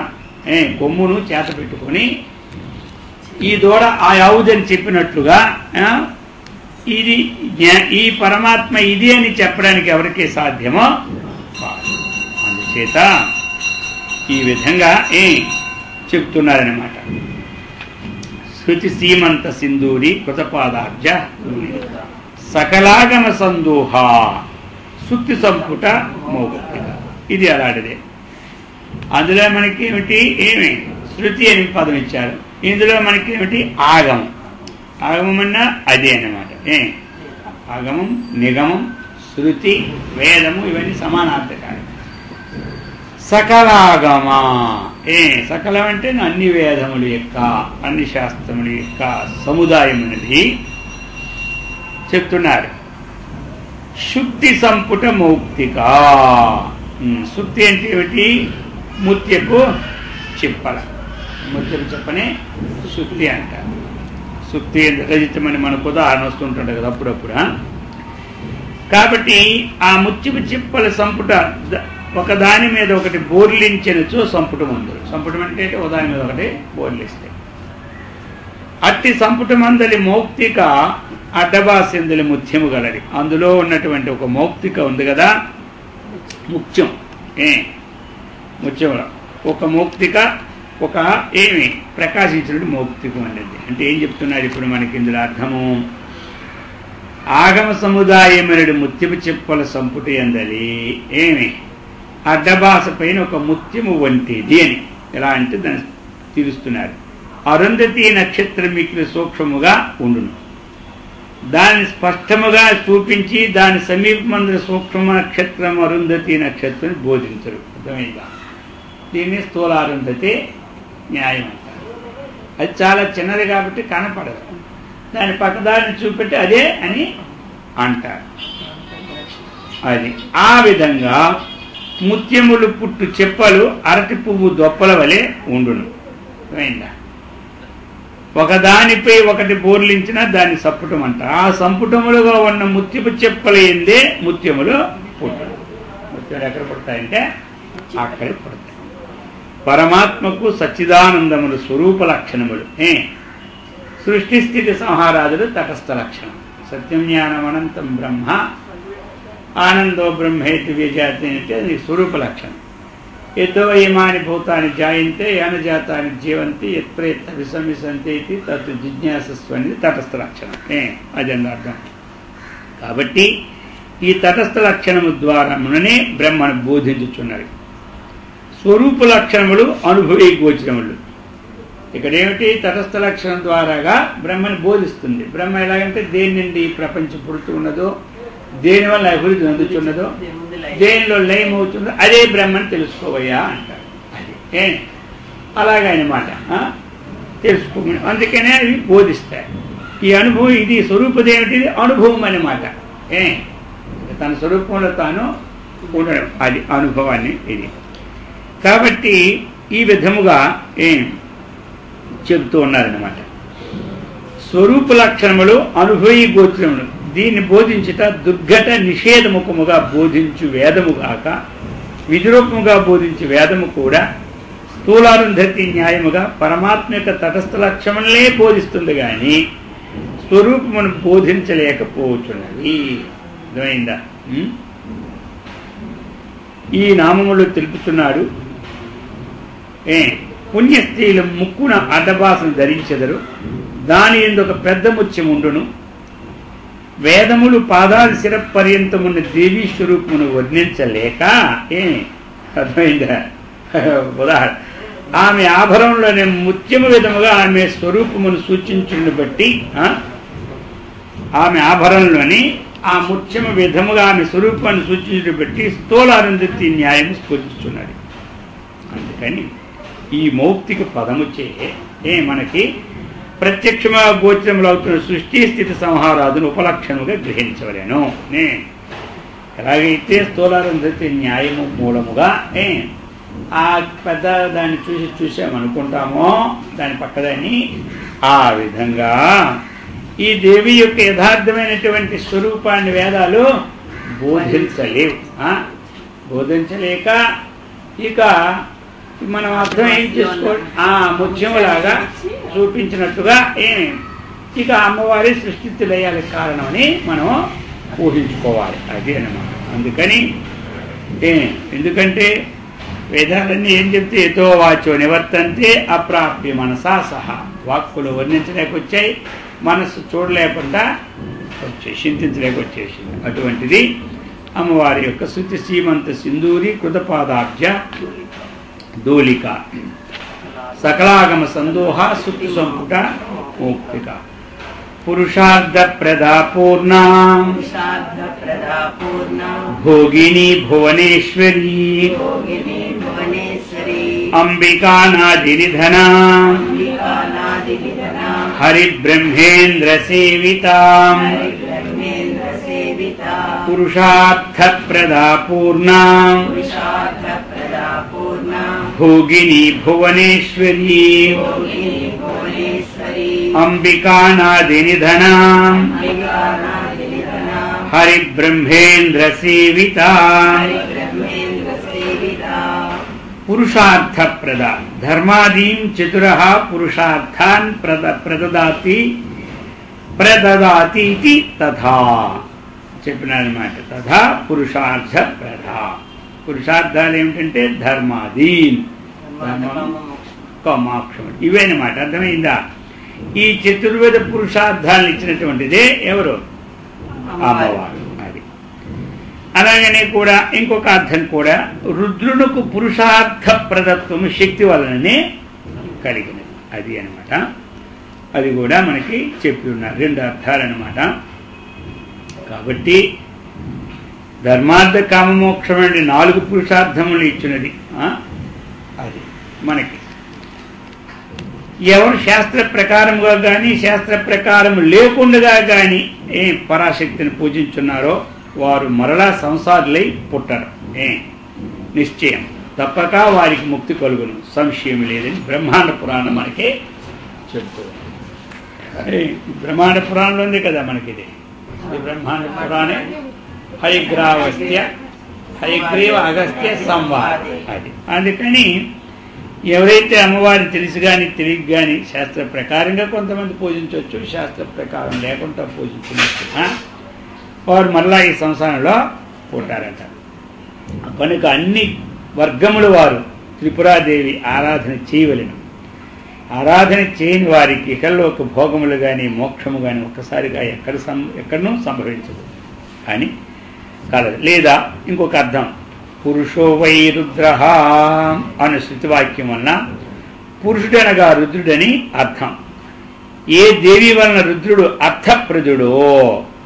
కొమ్మును చేత పెట్టుకొని ఈ దూడ ఆ ఆవుదని చెప్పినట్లుగా ఇది ఈ పరమాత్మ ఇది అని చెప్పడానికి ఎవరికీ సాధ్యమో కాదు. అందుచేత ఈ విధంగా చెప్తున్నారన్నమాట. శృతి సీమంత సింధూరి కృతపాదాబ్జ సకలాగమ సందోహ సుక్తి సంపుట మౌక్తిక. ఇది అలాంటిదే. అందులో మనకి ఏమిటి శృతి అని పదం ఇచ్చారు. ఇందులో మనకి ఏమిటి ఆగమం. ఆగమం అన్నా అదే అన్నమాట. ఆగమం, నిగమం, శృతి, వేదము ఇవన్నీ సమానార్థకాలు. సకలాగమ సకలం అంటే అన్ని వేదముల యొక్క అన్ని శాస్త్రముల యొక్క సముదాయం అనేది చెప్తున్నారు. శుక్తి సంపుట మౌక్తిక. శుక్తి అంటే ఏమిటి? ముత్యపు చిప్పల. ముత్యపు చెప్పనే శుక్తి అంటారు. శుక్తి రజితమని మనకు ఉదాహరణ వస్తుంటుంది కదా అప్పుడప్పుడు. కాబట్టి ఆ ముత్యపు చిప్పల సంపుట ఒక దాని మీద ఒకటి బోర్లించినచో సంపుటం ఉంది. సంపుటం అంటే దాని మీద ఒకటి బోర్లిస్తే అట్టి సంపుటమందలి మౌక్తిక అడ్డబాసిందలి ముత్యము గలది. అందులో ఉన్నటువంటి ఒక మౌక్తిక ఉంది కదా, ముత్యం. ముత్యంలో ఒక మౌక్తిక, ఒక ప్రకాశించినట్టు మౌక్తికం అనేది. అంటే ఏం చెప్తున్నారు ఇప్పుడు మనకి ఇందులో అర్థము? ఆగమ సముదాయమునుడు ముత్యపు చిప్పల సంపుటి అందలి అడ్డబాస పైన ఒక ముత్యము వంటిది అని. ఎలా అంటే దాన్ని తీరుస్తున్నారు. అరుంధతి నక్షత్రం మిక్కిలి సూక్ష్మముగా ఉండును. దాన్ని స్పష్టముగా చూపించి దాని సమీపమందు సూక్ష్మ నక్షత్రం అరుంధతి నక్షత్రం బోధించరు. అర్థమైందా? దీన్ని స్థూలారుంధతి న్యాయం అంటారు. అది చాలా చిన్నది కాబట్టి కనపడదు. దాని పక్కదారిని చూపెట్టి అదే అని అంటారు. అది ఆ విధంగా ముత్యములు పుట్టు చెప్పలు అరటి పువ్వు దొప్పల వలె ఉండును. అయిందా? ఒకదానిపై ఒకటి బోర్లించిన దాన్ని సంపుటం అంట. ఆ సంపుటములుగా ఉన్న ముత్యపు చెప్పలు ఏందే ముత్యములు పుట్టడు. ముత్యములు ఎక్కడ పుడతాయంటే అక్కడ పుడతాయి. పరమాత్మకు సచ్చిదానందములు స్వరూప లక్షణములు. సృష్టి స్థితి సంహారాదులు తటస్థ లక్షణం. సత్యం జ్ఞానం అనంతం బ్రహ్మ ఆనందో బ్రహ్మేతి వ్యజాతి అంటే అది స్వరూప లక్షణం. ఎద్దో ఏమాని భూతాన్ని జాయంతే యానజాతాన్ని జీవంతి ఎత్ప్రయత్న విసంవిసంతే తత్ జిజ్ఞాసస్సు అనేది తటస్థ లక్షణం. అది అర్థం. కాబట్టి ఈ తటస్థ లక్షణము ద్వారానే బ్రహ్మను బోధించుచున్నారు. స్వరూప లక్షణములు అనుభవీ గోచరములు. ఇక్కడేమిటి? తటస్థ లక్షణం ద్వారాగా బ్రహ్మని బోధిస్తుంది. బ్రహ్మ ఎలాగంటే దేని నుండి ఈ ప్రపంచం పుడుతూ ఉన్నదో, దేని వల్ల అభివృద్ధి అందుతున్నదో, దేనిలో లయం అవుతుందో అదే బ్రహ్మని తెలుసుకోవయ్యా అంటారు. అలాగనమాట తెలుసుకోమని. అందుకనే అవి బోధిస్తాయి. ఈ అనుభవం ఇది స్వరూపదేమిటిది అనుభవం అన్నమాట. తన స్వరూపంలో తాను ఉండడం అది అనుభవాన్ని ఇది. కాబట్టి ఈ విధముగా చెబుతూ ఉన్నారన్నమాట. స్వరూప లక్షణములు అనుభవీ గోచరములు దీన్ని బోధించుట దుర్ఘట నిషేధముఖముగా బోధించు వేదము కాక విధిరూపముగా బోధించు వేదము కూడా స్థూలారుంధతి న్యాయముగా పరమాత్మ యొక్క తటస్థ లక్షణములనే బోధిస్తుంది కానీ స్వరూపమును బోధించలేకపోతున్నది. అర్థమైందా? ఈ నామములు తెలుపుతున్నాడు. పుణ్యస్త్రీలు ముక్కున అడ్డబాసను ధరించెదరు, దాని ఎందుకు పెద్ద ముత్యం ఉండును. వేదములు పాదాల శిరపర్యంతమున్న దేవీ స్వరూపమును వర్ణించలేక అర్థమైందా? ఉదాహరణ, ఆమె ఆభరణంలోని ముత్యము విధముగా ఆమె స్వరూపమును సూచించుని బట్టి ఆమె ఆభరణంలోని ఆ ముత్యము విధముగా ఆమె స్వరూపాన్ని సూచించుని బట్టి స్థూలారుంధతి న్యాయము స్ఫూర్తిస్తున్నాడు. అందుకని ఈ మౌక్తిక పదముచే మనకి ప్రత్యక్షముగా గోచరములు అవుతున్న సృష్టి స్థితి సంహారాదును ఉపలక్షణముగా గ్రహించవలేను. ఎలాగైతే స్థూలారుంధతి న్యాయము మూలముగా ఆ పెద్ద దాన్ని చూసామనుకుంటామో దాని పక్కదాన్ని, ఆ విధంగా ఈ దేవి యొక్క యథార్థమైనటువంటి స్వరూపాన్ని వేదాలు బోధించలేక ఇక మనం అర్థం ఏం చేసుకోవాలి, ఆ ముత్యములాగా చూపించినట్టుగా ఇక అమ్మవారి సృష్టితులయ్యానికి కారణమని మనం ఊహించుకోవాలి. అది అన్నమాట. అందుకని ఎందుకంటే వేదాలన్నీ ఏం చెప్తే ఎతో వాచో నివర్తంతే అప్రాప్య మనసా సహా, వాక్కులు వర్ణించలేకొచ్చాయి, మనస్సు చూడలేకుండా వచ్చాయి, చింతించలేకొచ్చేసింది. అటువంటిది అమ్మవారి యొక్క శృతి సీమంత సింధూరి కృతపాదాబ్జ దోలిక సకలాగమ సందోహ సుత్తు సంపుట మౌక్తిక పురుషార్థ ప్రదాపూర్ణ భోగిని భువనేశ్వరీ అంబికానాదినిధన హరిబ్రహ్మేంద్ర సేవితా పురుషార్థ ప్రదాపూర్ణ భోగిని భువనేశ్వరీ అంబికానాదినిధన హరిబ్రహ్మేంద్ర సేవితా పురుషార్థప్రద ధర్మాదీం చతురః పురుషార్థాన్ ప్రదదాతి తథా చెప్పినారన్నమాట. తథా పురుషార్థప్రద, పురుషార్థాలు ఏమిటంటే ధర్మాదీన్, మోక్షం, ఇవేనమాట. అర్థమైందా? ఈ చతుర్వేద పురుషార్థాలను ఇచ్చినటువంటిదే ఎవరు? అమ్మవారు. అది అలాగనే కూడా ఇంకొక అర్థం కూడా రుద్రునకు పురుషార్థ ప్రదత్వము శక్తి వలననే కలిగినది, అది అనమాట. అది కూడా మనకి చెప్పి ఉన్నారు. రెండు అర్థాలన్నమాట. కాబట్టి ధర్మార్థ కామమోక్షం అంటే 4 పురుషార్థములు ఇచ్చినది. అది మనకి ఎవరు శాస్త్ర ప్రకారముగా కానీ శాస్త్ర ప్రకారం లేకుండా కానీ పరాశక్తిని పూజించున్నారో వారు మరలా సంసారులై పుట్టరు. నిశ్చయం తప్పక వారికి ముక్తి కలుగును, సంశయం లేదని బ్రహ్మాండ పురాణం మనకి చెప్తుంది. బ్రహ్మాండ పురాణంలో ఉంది కదా మనకి ఇది. బ్రహ్మాండ పురాణే హయగ్రీవ అగస్త్య సంవాద. అది అందుకని ఎవరైతే అమ్మవారిని తెలిసి కానీ తెలియక కానీ శాస్త్ర ప్రకారంగా కొంతమంది పూజించవచ్చు, శాస్త్ర ప్రకారం లేకుండా పూజించవచ్చు, వారు మళ్ళా ఈ సంసారంలో పుట్టారంట. కనుక అన్ని వర్గముల వారు త్రిపురాదేవి ఆరాధన చేయవలెను. ఆరాధన చేయని వారికి ఇహలోక భోగములు కానీ మోక్షము కానీ ఒక్కసారిగా ఎక్కడనూ సంభవించదు అని కలదు. లేదా ఇంకొక అర్థం, పురుషో వై రుద్ర అను శృతివాక్యం వలన పురుషుడనగా రుద్రుడని అర్థం. ఏ దేవి వలన రుద్రుడు అర్థప్రదుడో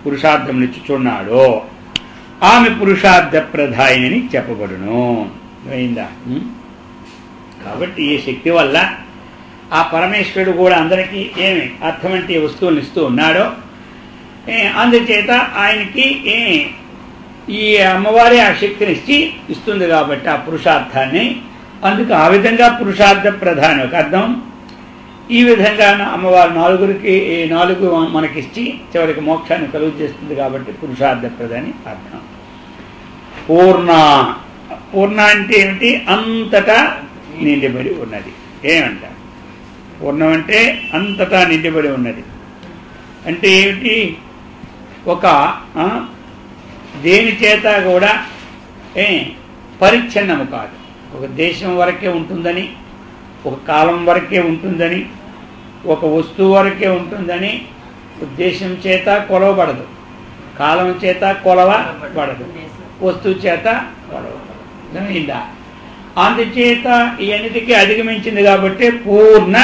పురుషార్థమునిచ్చుచున్నాడో ఆమె పురుషార్థ ప్రధాయిని చెప్పబడును. అయిందా? కాబట్టి ఈ శక్తి వల్ల ఆ పరమేశ్వరుడు కూడా అందరికీ ఏమి అర్థవంటి వస్తువులను ఇస్తూ ఉన్నాడో, అందుచేత ఆయనకి ఈ అమ్మవారి ఆ శక్తిని ఇస్తుంది కాబట్టి ఆ పురుషార్థాన్ని, అందుకు ఆ విధంగా పురుషార్థ ప్రధాని ఒక అర్థం. ఈ విధంగా అమ్మవారు నలుగురికి 4 మనకిచ్చి చివరికి మోక్షాన్ని కలుగు చేస్తుంది కాబట్టి పురుషార్థ ప్రధాని అర్థం. పూర్ణ, పూర్ణ అంటే ఏమిటి? అంతటా నిండిబడి ఉన్నది. ఏమంట పూర్ణం అంటే అంతటా నిండిబడి ఉన్నది అంటే ఏమిటి? ఒక దేని చేత కూడా పరిచ్ఛిన్నము కాదు. ఒక దేశం వరకే ఉంటుందని, ఒక కాలం వరకే ఉంటుందని, ఒక వస్తువు వరకే ఉంటుందని దేశం చేత కొలవబడదు, కాలం చేత కొలవబడదు, వస్తువు చేత కొలవబడదు. అందుచేత ఈ అన్నిటికీ అధిగమించింది కాబట్టి పూర్ణ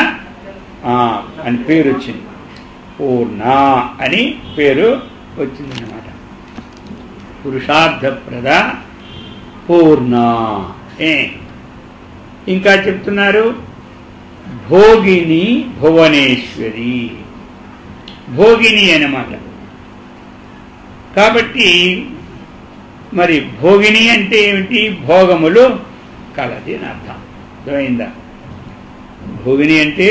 అని పేరు వచ్చింది. పూర్ణ అని పేరు వచ్చిందన్నమాట. పురుషార్థప్రద పూర్ణ. ఇంకా చెప్తున్నారు భోగిని భువనేశ్వరి. భోగిని అన్నమాట. కాబట్టి మరి భోగిని అంటే ఏమిటి? భోగములు కలది అని అర్థం. అర్థమైందా? భోగిని అంటే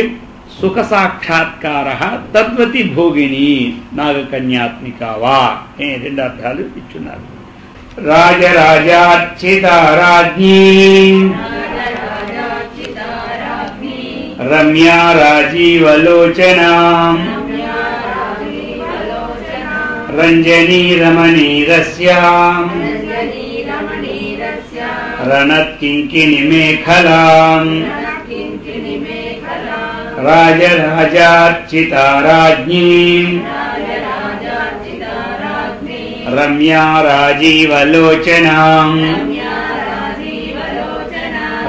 సుఖ సాక్షాత్కార తద్వతి భోగిని నాగకన్యాత్మికావా. 2 అర్థాలు ఇచ్చున్నారు. రాజరాజార్చిత రాజ్ఞీ రమ్యా రాజీవలోచనా రంజనీ రమణీరస్యాం రణత్కింకిని మేఖలాం రాజరాజార్చితా రాజ్ఞీం రమ్యా రాజీవలోచనాం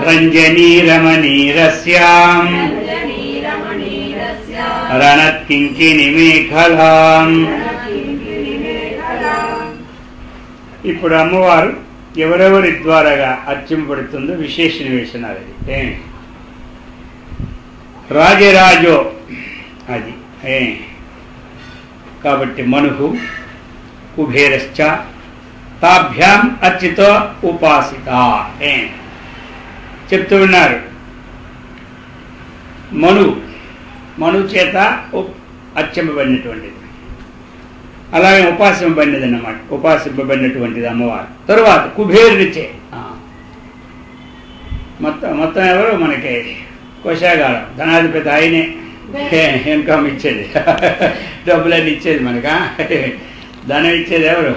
రంజనీ రమణీరస్యాం రణత్కింకిని మేఖలాం. ఇప్పుడు అమ్మవారు ఎవరెవరి ద్వారాగా అర్చింపబడుతుందో విశేష నివేశనాలు. అది రాజరాజో అది. కాబట్టి మనుహు కుబేరశ్చ తాభ్యాం అర్చితో ఉపాసిత చెప్తూ ఉన్నారు. మను చేత అర్చింపబడినటువంటిది, అలాగే ఉపాసింపబడినది అన్నమాట. ఉపాసింపబడినటువంటిది అమ్మవారు. తరువాత కుబేరునిచే మొత్తం ఎవరు? మనకి కోశాగారం ధనాధిపతి ఆయనే ఇన్కమ్ ఇచ్చేది, డబ్బులన్నీ ఇచ్చేది మనక. ధనం ఇచ్చేది ఎవరు?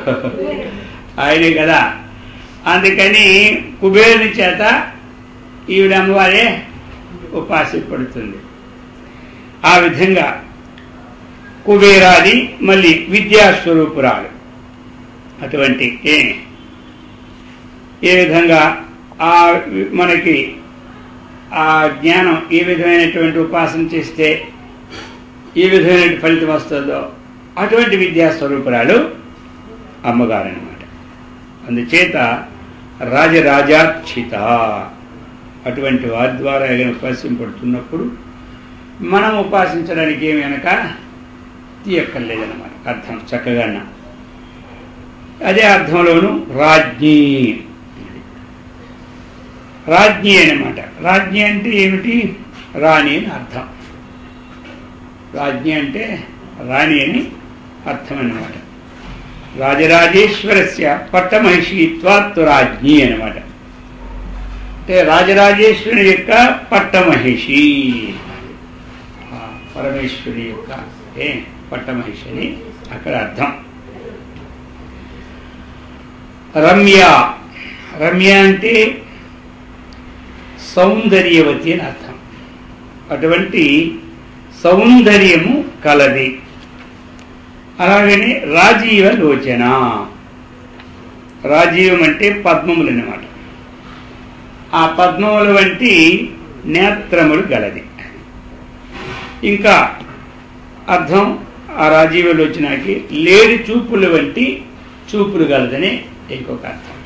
ఆయనే కదా. అందుకని కుబేరుని చేత ఈవిడ అమ్మవారే ఉపాసింపబడుతుంది. ఆ విధంగా కుబేరాది మళ్ళీ విద్యాస్వరూపురాలు. అటువంటి ఏ విధంగా మనకి ఆ జ్ఞానం ఏ విధమైనటువంటి ఉపాసన చేస్తే ఏ విధమైన ఫలితం వస్తుందో అటువంటి విద్యాస్వరూపురాలు అమ్మగారు అన్నమాట. అందుచేత రాజరాజార్చిత అటువంటి వారి ద్వారా ఏదైనా ఉపాసింపడుతున్నప్పుడు మనం ఉపాసించడానికి ఏమి వెనక తీయక్కర్లేదన్నమాట. అర్థం చక్కగా. అదే అర్థంలోనూ రాజ్ఞి రాజ్ఞి అన్నమాట. రాజ్ఞి అంటే ఏమిటి? రాణి అని అర్థం. రాజ్ఞి అంటే రాణి అని అర్థం అన్నమాట. రాజరాజేశ్వరస్య పట్టమహిషిత్వాత్తు రాజ్ఞి అన్నమాట. అంటే రాజరాజేశ్వరుని యొక్క పట్టమహిషి, పరమేశ్వరి యొక్క పట్టమహిషి అని అక్కడ అర్థం. రమ్య, రమ్య అంటే సౌందర్యవతి అని అర్థం. అటువంటి సౌందర్యము కలది. అలాగనే రాజీవ లోచన, రాజీవం అంటే పద్మములు అన్నమాట. ఆ పద్మముల వంటి నేత్రములు గలది. ఇంకా అర్థం ఆ రాజీవ లోచనకి లేడి చూపుల వంటి చూపులు గలదని ఇంకొక అర్థం.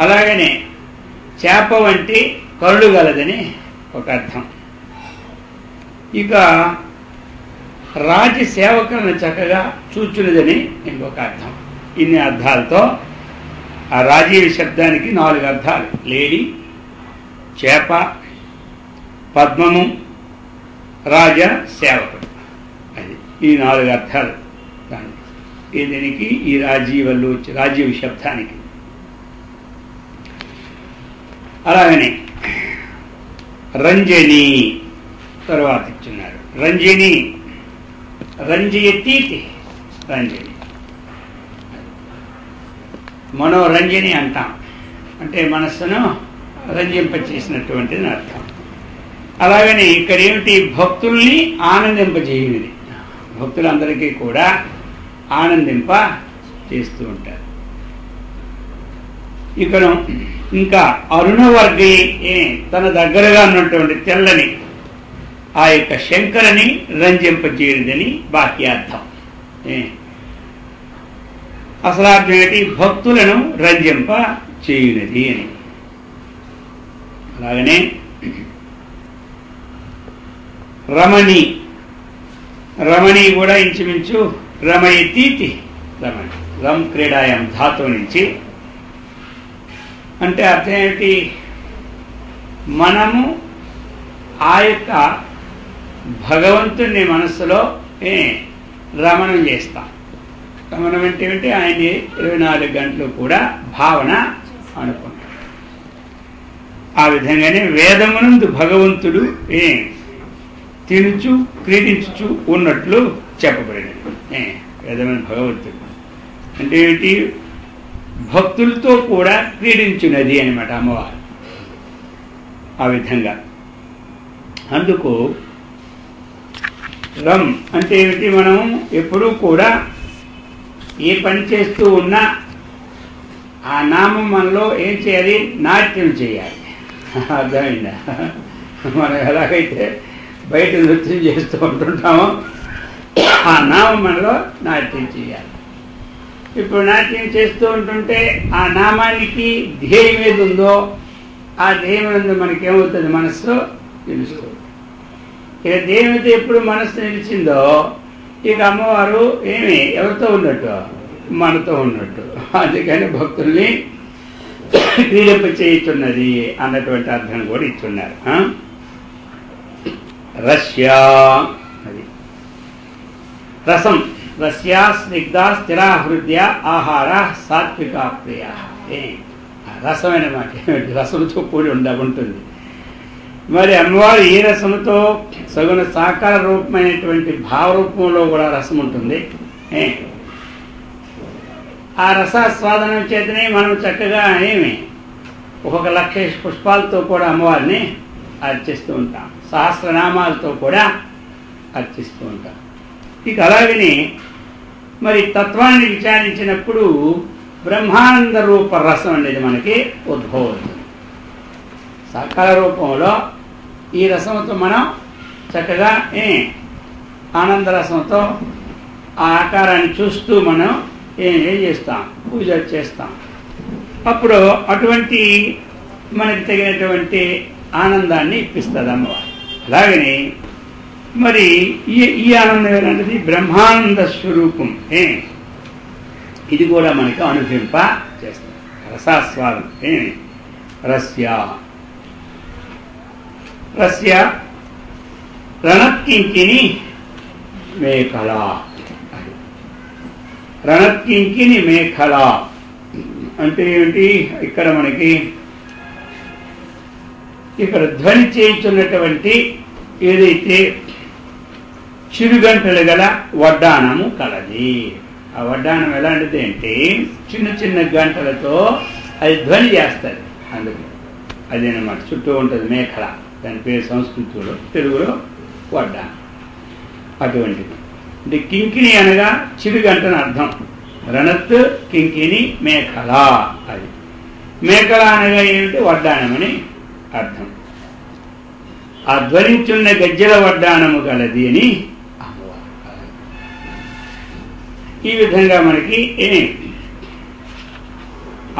అలాగనే చేప వంటి కళ్ళు గలదని ఒక అర్థం. ఇక రాజి సేవకులను చక్కగా చూచున్నదని ఇంకొక అర్థం. ఇన్ని అర్థాలతో ఆ రాజీవ శబ్దానికి 4 అర్థాలు: లేడీ, చేప, పద్మము, రాజ, సేవకుడు. అది ఈ 4 అర్థాలు దీనికి, ఈ రాజీవల్లో రాజీవ శబ్దానికి. అలాగనే రంజని తర్వాత ఇచ్చున్నారు. రంజని, రంజయతి, రంజని, మనోరంజని అంటాం. అంటే మనస్సును రంజింపచేసినటువంటిది అర్థం. అలాగని ఇక్కడ ఏమిటి? భక్తుల్ని ఆనందింపజేయునిది. భక్తులందరికీ కూడా ఆనందింప చేస్తూ ఉంటారు. ఇక్కడ ఇంకా అరుణవర్గీ, తన దగ్గరగా ఉన్నటువంటి తెల్లని ఆ యొక్క శంకరని రంజింపజేయునిదని బాహ్యార్థం. అసలార్థం ఏంటి? భక్తులను రంజింప చేయునిది అని. అలాగనే రమణి, రమణి కూడా ఇంచుమించు రమయతీతి, రమణి, రమ్ క్రీడాయం ధాతువు నుంచి. అంటే అర్థం ఏమిటి? మనము ఆ యొక్క భగవంతుని మనస్సులో రమణం చేస్తాం. రమణం అంటే ఏమిటి? ఆయన 24 గంటలు కూడా భావన అనుకుంటాం. ఆ విధంగానే వేదమునందు భగవంతుడు తినుచు క్రీడించుచు ఉన్నట్లు చెప్పబడినది. వేదమైన భగవంతుడు అంటే ఏమిటి? భక్తులతో కూడా క్రీడించున్నది అనమాట అమ్మవారు. ఆ విధంగా అందుకు రమ్ అంటే ఏమిటి? మనం ఎప్పుడూ కూడా ఏ పని చేస్తూ ఉన్నా ఆ నామం మనలో ఏం చేయాలి? నాట్యం చేయాలి. అర్థమైందా? మనం ఎలాగైతే బయట నృత్యం చేస్తూ ఉంటుంటామో ఆ నామం మనలో నాట్యం చేయాలి. ఇప్పుడు నాట్యం చేస్తూ ఉంటుంటే ఆ నామానికి ధ్యేయం ఏది ఉందో ఆ ధ్యేయం మనకేమవుతుంది? మనస్సు నిలుస్తుంది. ఇక ధ్యేయం అయితే ఎప్పుడు మనస్సు నిలిచిందో ఇక అమ్మవారు ఎవరితో ఉన్నట్టు? మనతో ఉన్నట్టు. అందుకని భక్తుల్ని క్రీడింప చేయుచున్నది అన్నటువంటి అర్థం కూడా ఇచ్చున్నారు. రస్యా, అది రసం, రస్యా స్నిగ్ధ స్థిరా హృదయ ఆహార సాత్వికా ప్రియ. రసమైన మాట రసంతో కూడి ఉంటుంది. మరి అమ్మవారు ఈ రసముతో సగుణ సాకార రూపమైనటువంటి భావరూపంలో కూడా రసం ఉంటుంది. ఆ రసాస్వాదనం చేతనే మనం చక్కగా ఒక్కొక్క 1,00,000 పుష్పాలతో కూడా అమ్మవారిని అర్చిస్తూ ఉంటాం. సహస్రనామాలతో కూడా అర్చిస్తూ ఉంటాం. ఇక అలాగని మరి తత్వాన్ని విచారించినప్పుడు బ్రహ్మానంద రూప రసం అనేది మనకి ఉద్భవవుతుంది. సాకార రూపంలో ఈ రసంతో మనం చక్కగా ఆనంద రసంతో ఆ ఆకారాన్ని చూస్తూ మనం ఏం చేస్తాం? పూజ చేస్తాం. అప్పుడు అటువంటి మనకి తగినటువంటి ఆనందాన్ని ఇప్పిస్తుంది అమ్మవారు. అలాగని మరి ఈ ఆనందం ఏంటంటే బ్రహ్మానంద స్వరూపం. ఇది కూడా మనకి అనుభవింప చేస్తుంది. రసాస్వాదం. రస్య, రస్య రణత్కింకిని మేఖల, రణత్కింకిని మేఖల అంటే ఏమిటి? ఇక్కడ మనకి ఇక్కడ ధ్వని చేయించున్నటువంటి ఏదైతే చిరుగంటలు గల వడ్డానము కలది. ఆ వడ్డానం ఎలాంటిది అంటే చిన్న చిన్న గంటలతో అది ధ్వని చేస్తుంది. అందుకు అదేనమాట చుట్టూ ఉంటుంది మేఖల. దాని పేరు సంస్కృతిలో, తెలుగులో వడ్డానం. అటువంటిది అంటే కింకిణి అనగా చిరుగంటని అర్థం. రణత్ కింకిణి మేఖల. అది మేఖల అనగా ఏమిటి? వడ్డానమని అర్థం. ఆ ధ్వనించున్న గజ్జల వడ్డానము గలది అని అమ్మవారు. ఈ విధంగా మనకి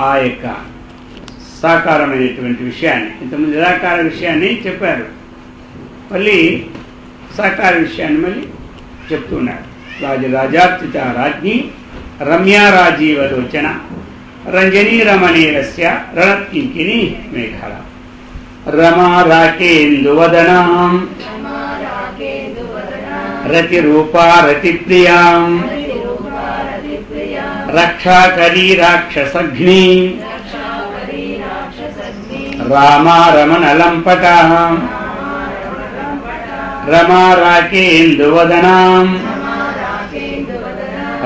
ఆ యొక్క సాకారమైనటువంటి విషయాన్ని, ఇంతకుముందు నిరాకార విషయాన్ని చెప్పారు. మళ్ళీ సాకార విషయాన్ని మళ్ళీ చెప్తున్నాడు. రాజరాజార్చిత రాజ్ఞి రమ్యా రాజీవలోచన రంజనీ రమణీరస్య రణత్కింకిని మేఘాల రమా రాకేందువదనాం రతిరూపా రతిప్రియాం రక్షాకరీ రాక్షసఘ్ని రామా రమణలంపటాం రమా రాకేందువదనాం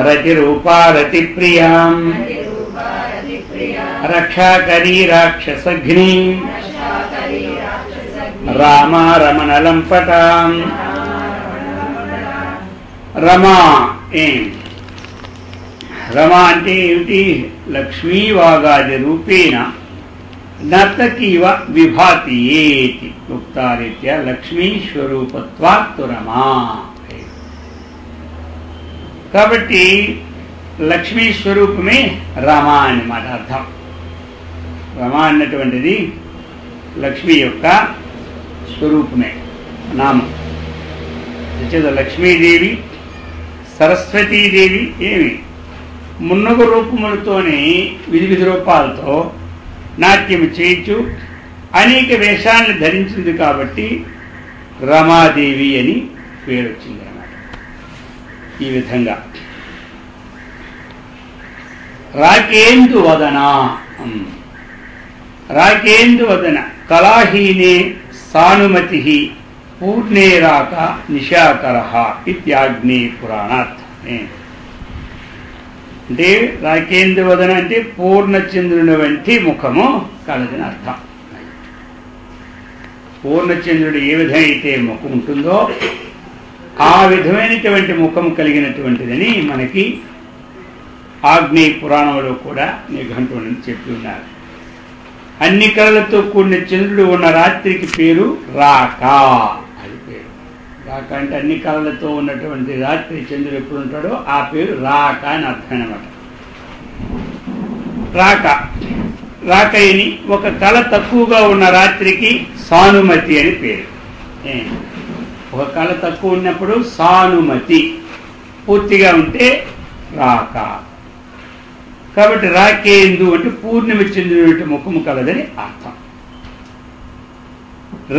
రతిరూపా రతిప్రియాం రక్షాకరీ రాక్షసఘ్ని రామా రమణలంపటాం. రమా రమా అంటే ఏమిటి? లక్ష్మీవాగాది రూపేణ నర్తకీవ విభాతి ఏతి ఉక్తారీత్యా లక్ష్మీస్వరూపత్వాత్తు రమా. కాబట్టి లక్ష్మీ స్వరూపమే రమా అన్నమాట అర్థం. రమా అన్నటువంటిది లక్ష్మి యొక్క స్వరూపమే నామం. లక్ష్మీదేవి సరస్వతీదేవి ఏమి మున్నగు రూపములతోనే విధి రూపాలతో నాట్యం చేయొచ్చు, అనేక వేషాలను ధరించింది కాబట్టి రమాదేవి అని పేరు వచ్చింది అన్నమాట. ఈ విధంగా రాకేందువదన రాకేందువదన కళాహీనే సానుమతి పూర్ణే రాక నిశాకర ఇత్యాగ్నే పురాణాత్. అంటే రాకేందువదన అంటే పూర్ణచంద్రుని వంటి ముఖము కలదని అర్థం. పూర్ణచంద్రుడు ఏ విధమైతే ముఖం ఉంటుందో ఆ విధమైనటువంటి ముఖం కలిగినటువంటిదని మనకి ఆగ్నేయ పురాణంలో కూడా నిఘంటువులను చెప్పి ఉన్నారు. అన్ని కళలతో కూడిన చంద్రుడు ఉన్న రాత్రికి పేరు రాక. అది పేరు రాక అంటే అన్ని కళలతో ఉన్నటువంటి రాత్రి చంద్రుడు ఎప్పుడు ఉంటాడో ఆ పేరు రాక అని అర్థం అన్నమాట. రాక రాకయని ఒక కళ తక్కువగా ఉన్న రాత్రికి సానుమతి అని పేరు. ఒక కళ తక్కువ ఉన్నప్పుడు సానుమతి, పూర్తిగా ఉంటే రాక. కాబట్టి రాకేందు అంటే పూర్ణిమ చెందిన ముఖము కలదని అర్థం.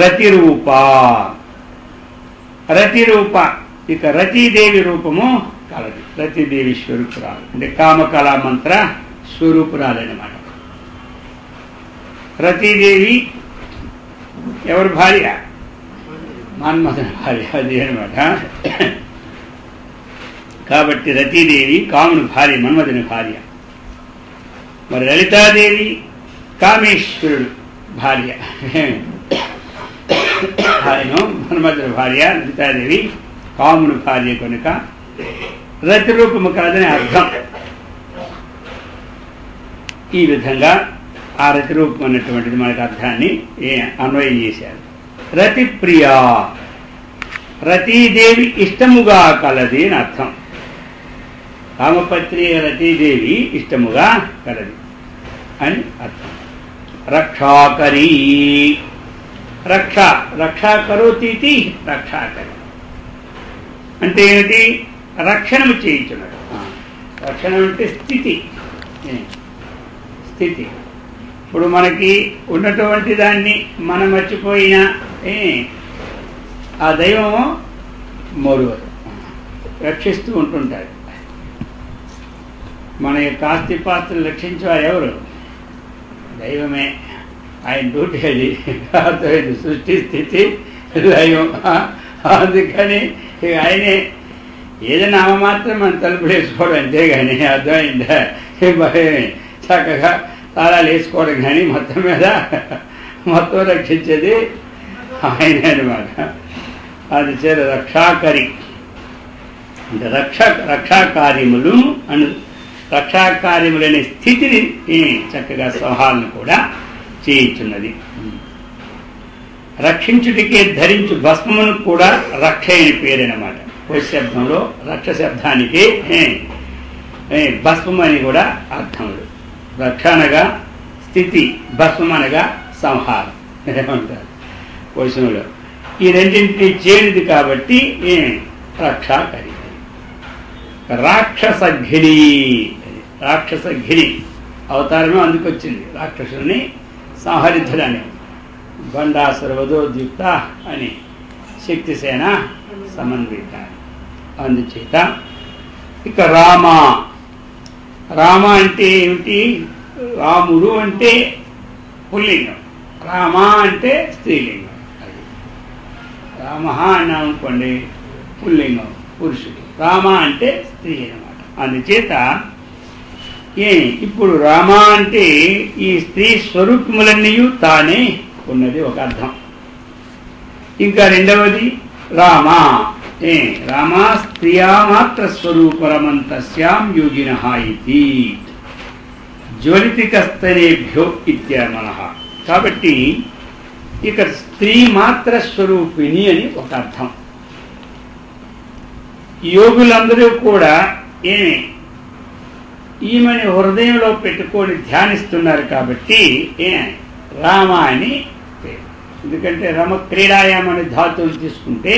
రతిరూప రతిరూప ఇక రతీదేవి రూపము కలదు. రతీదేవి స్వరూపురాలు అంటే కామకళా మంత్ర స్వరూపురాలన్నమాట. రతీదేవి ఎవరి భార్య? మన్మథుని భార్య, అది అనమాట. కాబట్టి రతీదేవి కాముని భార్య, మన్మథుని భార్య. మరి లలితాదేవి కామేశ్వరుడు భార్య. ఆయన మన్మథుని భార్య లలితాదేవి కాముని భార్య కనుక రతిరూపము కాదని అర్థం. ఈ విధంగా ఆ రతిరూపం అన్నటువంటిది మనకు అర్థాన్ని అన్వయం చేశారు. రతిప్రియ రతీదేవి ఇష్టముగా కలది అని అర్థం. కామపత్రి రతీదేవి ఇష్టముగా కలది అని అర్థం. రక్షాకరీ రక్షా కరోతీతి రక్షాకరి అంటే ఏమిటి? రక్షణము చేయించున్నాడు. రక్షణ అంటే స్థితి. స్థితి ఇప్పుడు మనకి ఉన్నటువంటి దాన్ని మనం మర్చిపోయినా ఆ దైవము మరువదు, రక్షిస్తూ ఉంటుంటాడు. మన యొక్క ఆస్తిపాత్రలు రక్షించేవారు ఎవరు? దైవమే. ఆయన డ్యూటీ అది. అర్థమైంది. సృష్టి స్థితి దైవం. అందుకని ఆయనే ఏదైనా మాత్రం మనం తలుపులు వేసుకోవడం అంతేగాని, అర్థమైందా? చక్కగా తాళాలు వేసుకోవడం కానీ మొత్తం మీద మొత్తం రక్షించేది ఆయన అనమాట. అది చేర రక్షాకరి అంటే రక్షాకార్యములు అను రక్షాకార్యములనే స్థితిని చక్కగా సహాలను కూడా చేయించున్నది. రక్షించుటికే ధరించు భస్మమును కూడా రక్ష అని పేరనమాట. శబ్దంలో రక్ష శబ్దానికి భస్మం అని కూడా అర్థములు. రక్ష అనగా స్థితి, భస్మం అనగా సంహారం ఏమంటారు క్వశ్చన్లో. ఈ రెండింటినీ చేరిది కాబట్టి రక్షాకరి. రాక్షసఘిని, రాక్షసఘిని అవతారమే అందుకొచ్చింది. రాక్షసుని సంహరించడాన్ని బండాసుర వధోద్యుక్త అని శక్తిసేన సమన్విత. అందుచేత ఇక రామ, రామ అంటే ఏమిటి? రాముడు అంటే పుల్లింగం, రామ అంటే స్త్రీలింగం. అది రామ అన్నామనుకోండి పుల్లింగం పురుషుడు, రామ అంటే స్త్రీ అన్నమాట. అందుచేత ఇప్పుడు రామ అంటే ఈ స్త్రీ స్వరూపములన్నీ తానే ఉన్నది ఒక అర్థం. ఇంకా రెండవది రామ, రామ స్త్రియా మాత్ర స్వరూపరమంతస్యాం యోగినః ఇతి జ్వలితికస్తనేభ్యో ఇత్యర్మణః. కాబట్టి ఇక్కడ స్త్రీ మాత్ర స్వరూపిణి అని ఒక అర్థం. యోగులందరూ కూడా ఈమెని హృదయంలో పెట్టుకొని ధ్యానిస్తున్నారు కాబట్టి రామ అని పేరు. ఎందుకంటే రమ క్రీడాయాం అనే ధాతువులు తీసుకుంటే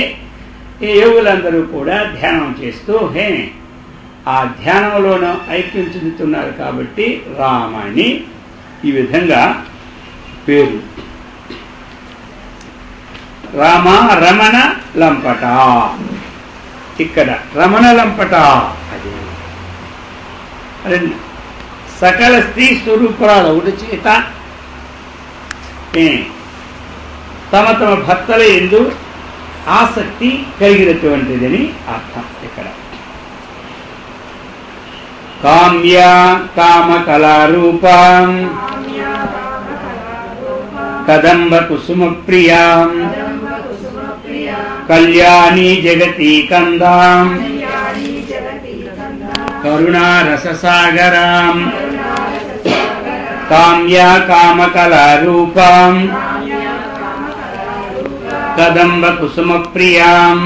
ఈ యోగులందరూ కూడా ధ్యానం చేస్తూ ఆ ధ్యానంలోనూ ఐక్యం చెందుతున్నారు కాబట్టి రామ అని ఈ విధంగా పేరు. రామ రమణ లంపట, ఇక్కడ రమణ లంపట అది సకల స్త్రీ స్వరూపురాలు ఒకటి చేత తమ తమ భర్తల యందు ఆసక్తి కలిగినటువంటిదని అర్థం. ఇక్కడ కామ్య కామకళారూపాం కదంబ కుసుమ ప్రియాం కళ్యాణి జగతి కందాం కరుణారససాగరాం కామ్య కామకళారూపాం కదంబ కుసుమ ప్రియాం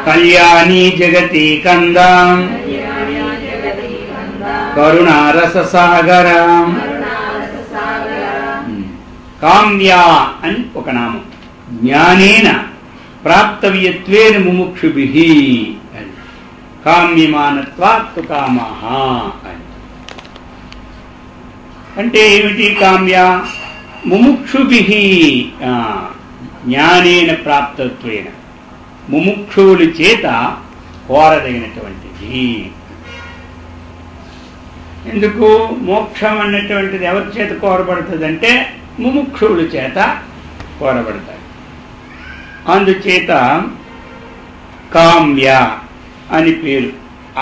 కళ్యాణి జగతి కందాం కరుణారససాగరాం. కామ్య అని ఒక నామం. జ్ఞానేన ప్రాప్తవ్యత్వేన ముముక్షుభిః అని. కామ్యమానత్వాత్తు కామాః అని. అంటే ఏమిటి కామ్య? ముముక్షుభిః, జ్ఞానేన ప్రాప్తత్వేన, ముముక్షువుల చేత కోరదగినటువంటిది. ఎందుకు మోక్షం అన్నటువంటిది ఎవరి చేత కోరబడుతుంది అంటే ముముక్షువుల చేత కోరబడతాయి. అందుచేత కామ్య అని పేరు.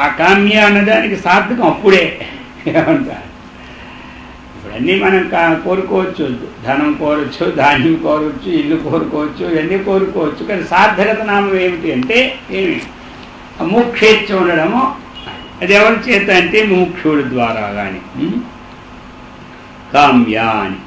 ఆ కామ్య అన్నదానికి సార్థకం అప్పుడే ఏమంటారు. ఇప్పుడన్నీ మనం కోరుకోవచ్చు, ధనం కోరవచ్చు, ధాన్యం కోరవచ్చు, ఇల్లు కోరుకోవచ్చు, ఇవన్నీ కోరుకోవచ్చు. కానీ సార్థకత నామం ఏమిటి అంటే మోక్షేచ్ఛ ఉండడము. అది ఎవరి చేత అంటే ముముక్షువుల ద్వారా కానీ. కామ్య అని